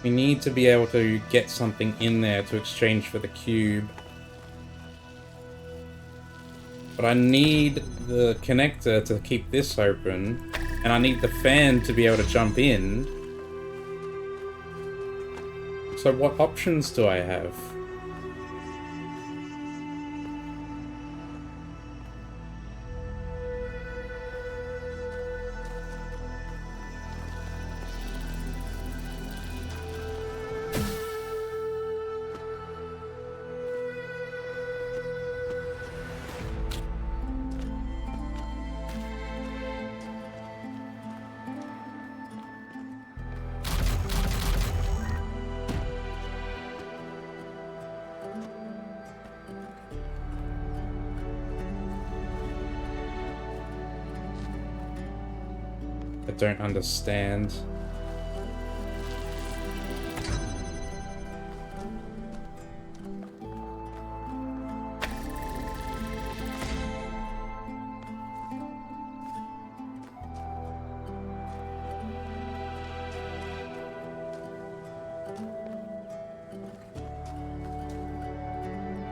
We need to be able to get something in there to exchange for the cube. But I need the connector to keep this open, and I need the fan to be able to jump in. So what options do I have? I don't understand.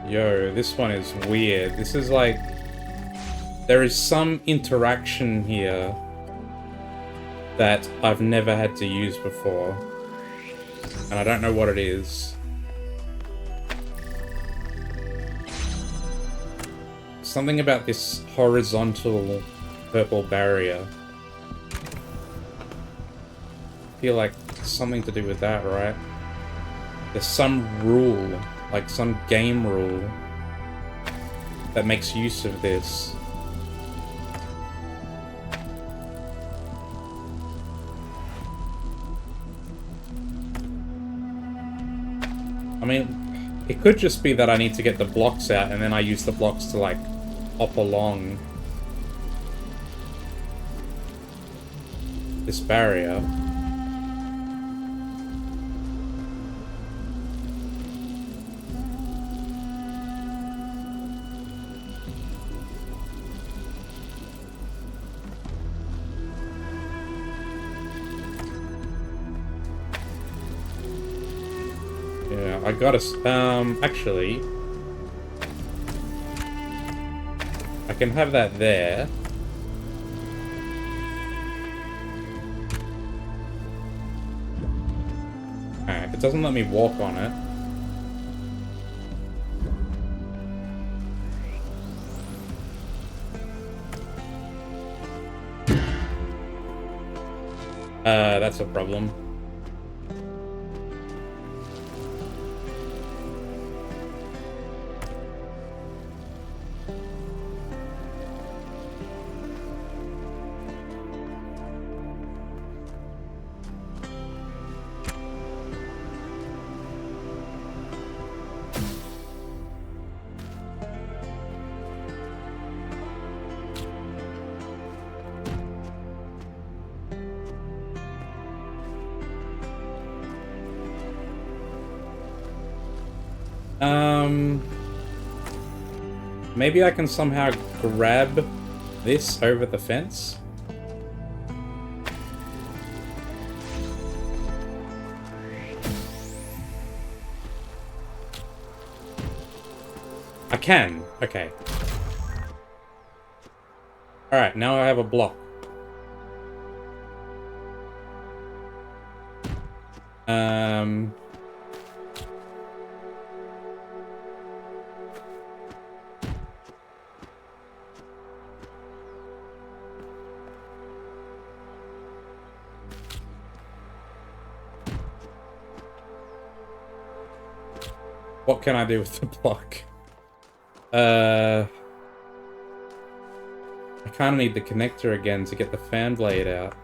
Yo, this one is weird. This is like... There is some interaction here that I've never had to use before. And I don't know what it is. Something about this horizontal purple barrier. I feel like something to do with that, right? There's some rule, like some game rule, that makes use of this. I mean, it could just be that I need to get the blocks out and then I use the blocks to, like, hop along this barrier. I gotta, actually, I can have that there. Alright, if it doesn't let me walk on it. That's a problem. Maybe I can somehow grab this over the fence? I can. Okay. Alright, now I have a block. What can I do with the block? I kind of need the connector again to get the fan blade out.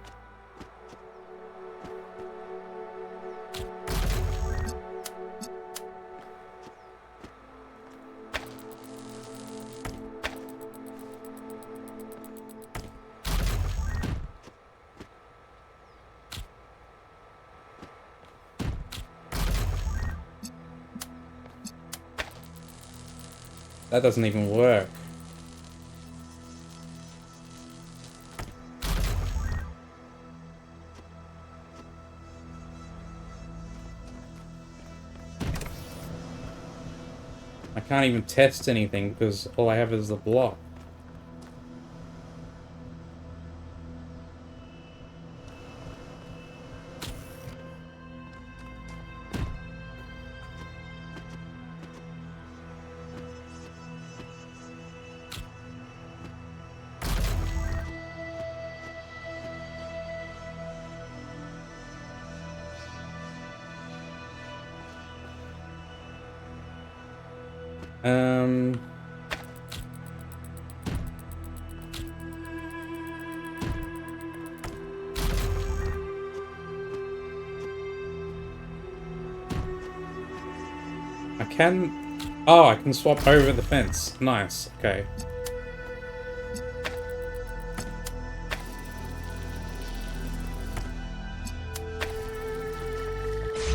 That doesn't even work. I can't even test anything because all I have is the block. Oh, I can swap over the fence. Nice. Okay.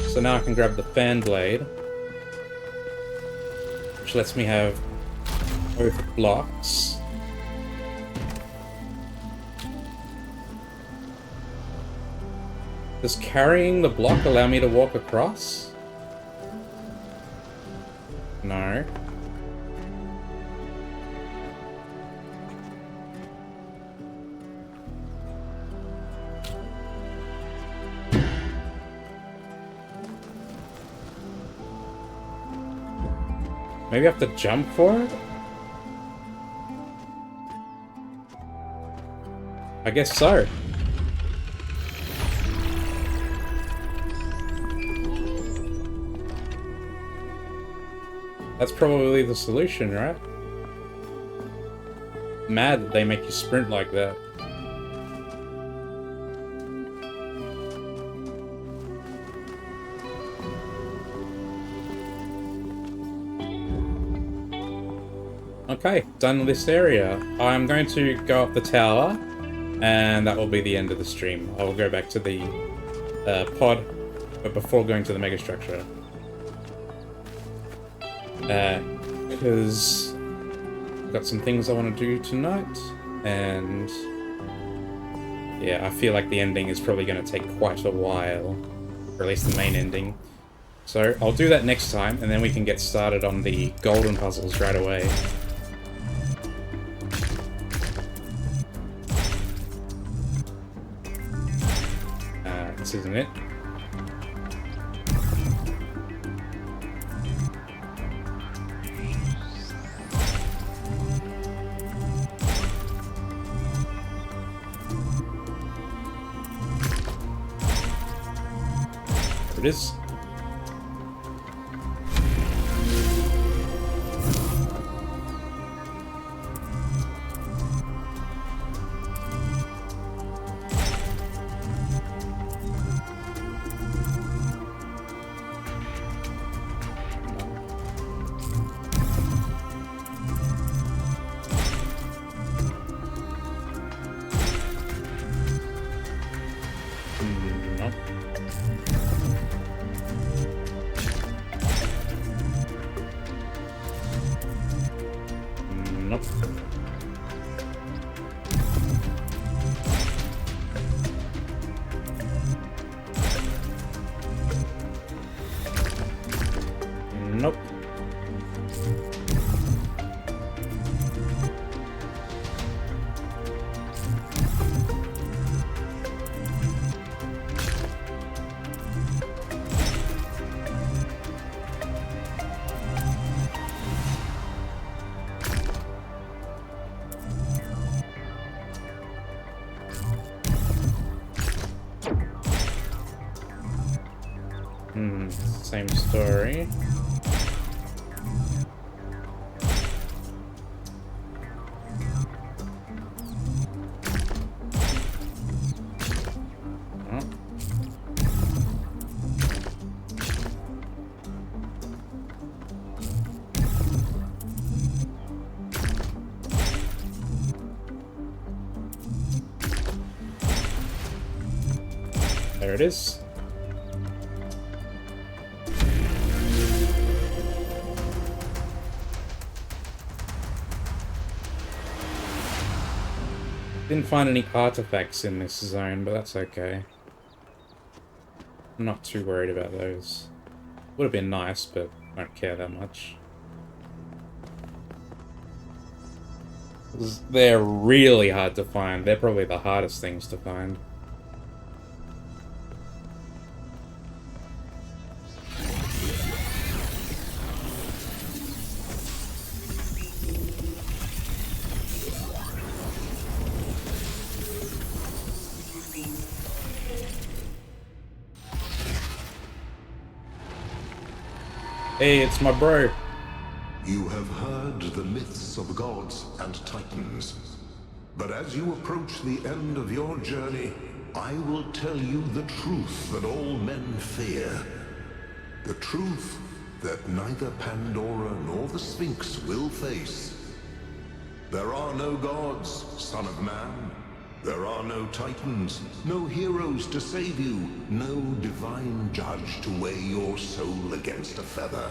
So now I can grab the fan blade, which lets me have both blocks. Does carrying the block allow me to walk across? No. Maybe I have to jump for it? I guess so. That's probably the solution, right? Mad that they make you sprint like that. Okay, done with this area. I'm going to go up the tower, and that will be the end of the stream. I will go back to the pod, but before going to the megastructure. Because I've got some things I want to do tonight, and yeah, I feel like the ending is probably going to take quite a while, or at least the main ending. So I'll do that next time, and then we can get started on the golden puzzles right away. This isn't it. There it is. Nope. Same story. There it is. Didn't find any artifacts in this zone, but that's okay. I'm not too worried about those. Would have been nice, but I don't care that much. They're really hard to find. They're probably the hardest things to find. Hey, it's my bro. You have heard the myths of gods and titans. But as you approach the end of your journey, I will tell you the truth that all men fear. The truth that neither Pandora nor the Sphinx will face. There are no gods, son of man. There are no titans, no heroes to save you, no divine judge to weigh your soul against a feather.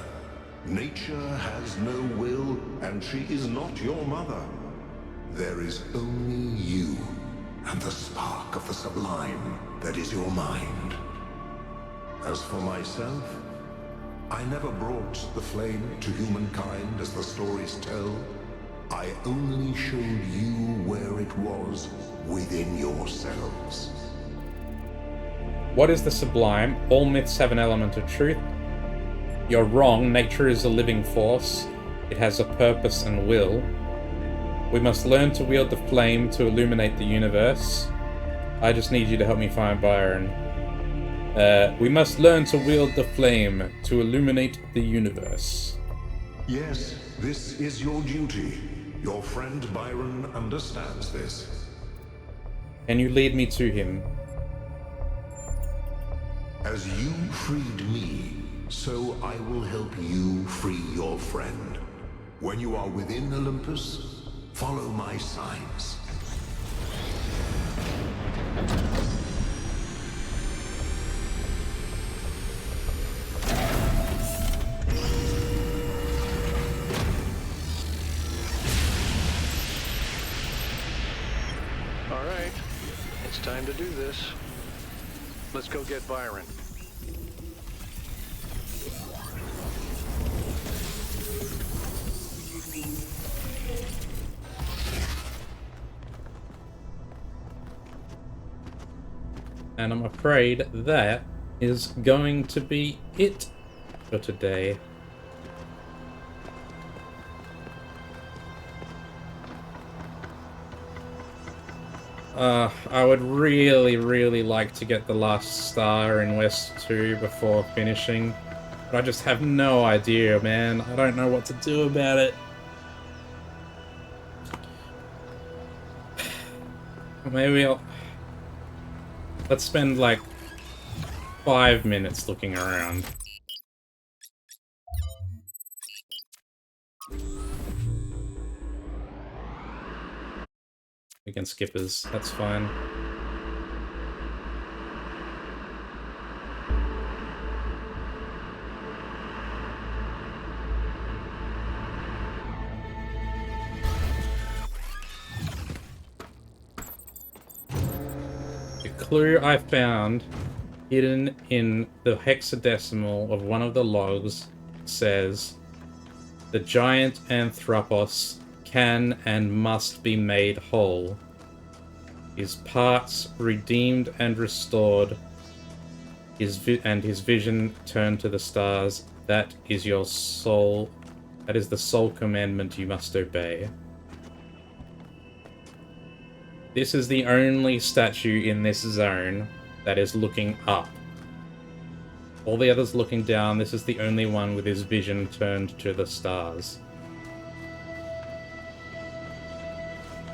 Nature has no will, and she is not your mother. There is only you, and the spark of the sublime that is your mind. As for myself, I never brought the flame to humankind as the stories tell. I only showed you where it was within yourselves. What is the sublime? All myths have an element of truth. You're wrong. Nature is a living force. It has a purpose and will. We must learn to wield the flame to illuminate the universe. I just need you to help me find Byron. We must learn to wield the flame to illuminate the universe. Yes, this is your duty. Your friend Byron understands this. Can you lead me to him? As you freed me, so I will help you free your friend. When you are within Olympus, follow my signs. All right, it's time to do this. Let's go get Byron. And I'm afraid that is going to be it for today. I would really like to get the last star in West 2 before finishing. But I just have no idea, man. I don't know what to do about it. Maybe I'll... Let's spend like 5 minutes looking around. We can skippers, that's fine. The clue I found hidden in the hexadecimal of one of the logs says, "The giant Anthropos can and must be made whole. His parts redeemed and restored, his vision turned to the stars. That is your soul. That is the sole commandment you must obey." This is the only statue in this zone that is looking up. All the others looking down. This is the only one with his vision turned to the stars.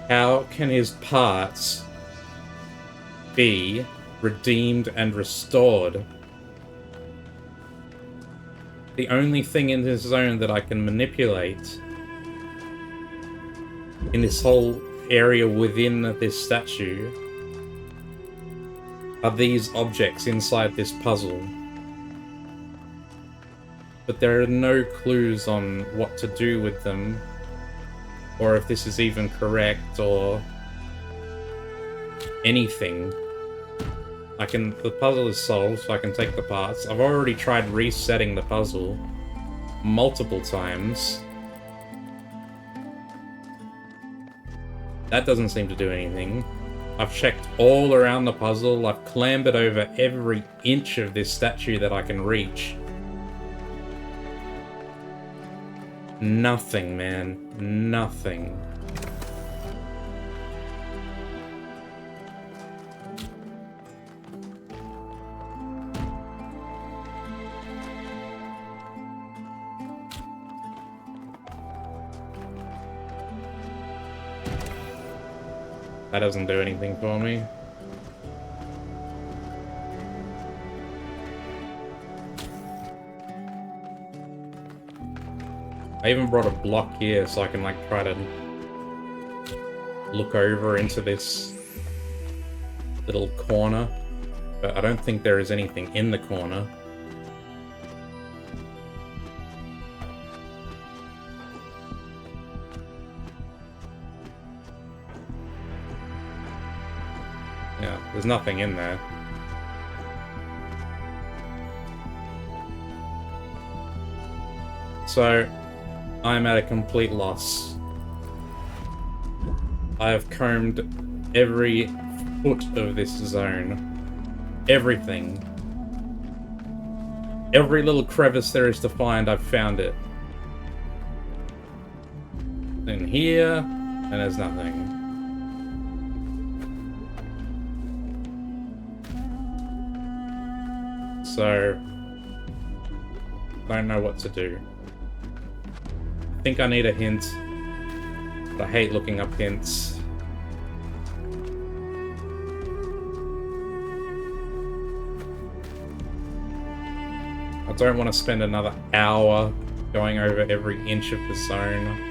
How can his parts be redeemed and restored? The only thing in this zone that I can manipulate in this whole area within this statue are these objects inside this puzzle. But there are no clues on what to do with them, or if this is even correct, or anything. The puzzle is solved, so I can take the parts. I've already tried resetting the puzzle multiple times. That doesn't seem to do anything. I've checked all around the puzzle. I've clambered over every inch of this statue that I can reach. Nothing, man. Nothing. That doesn't do anything for me. I even brought a block here so I can like try to look over into this little corner, but I don't think there is anything in the corner. Yeah, there's nothing in there. So, I'm at a complete loss. I have combed every foot of this zone. Everything. Every little crevice there is to find, I've found it. In here, and there's nothing. So, don't know what to do. I think I need a hint, but I hate looking up hints. I don't want to spend another hour going over every inch of the zone.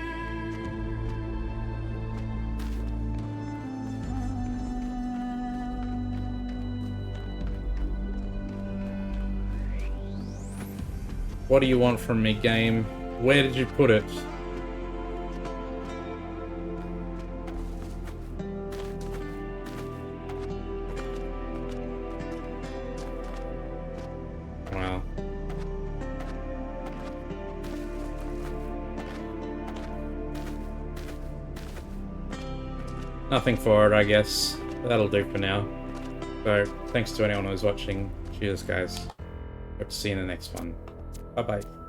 What do you want from me, game? Where did you put it? Well. Nothing for it, I guess. That'll do for now. So, thanks to anyone who's watching. Cheers, guys. Hope to see you in the next one. Bye-bye.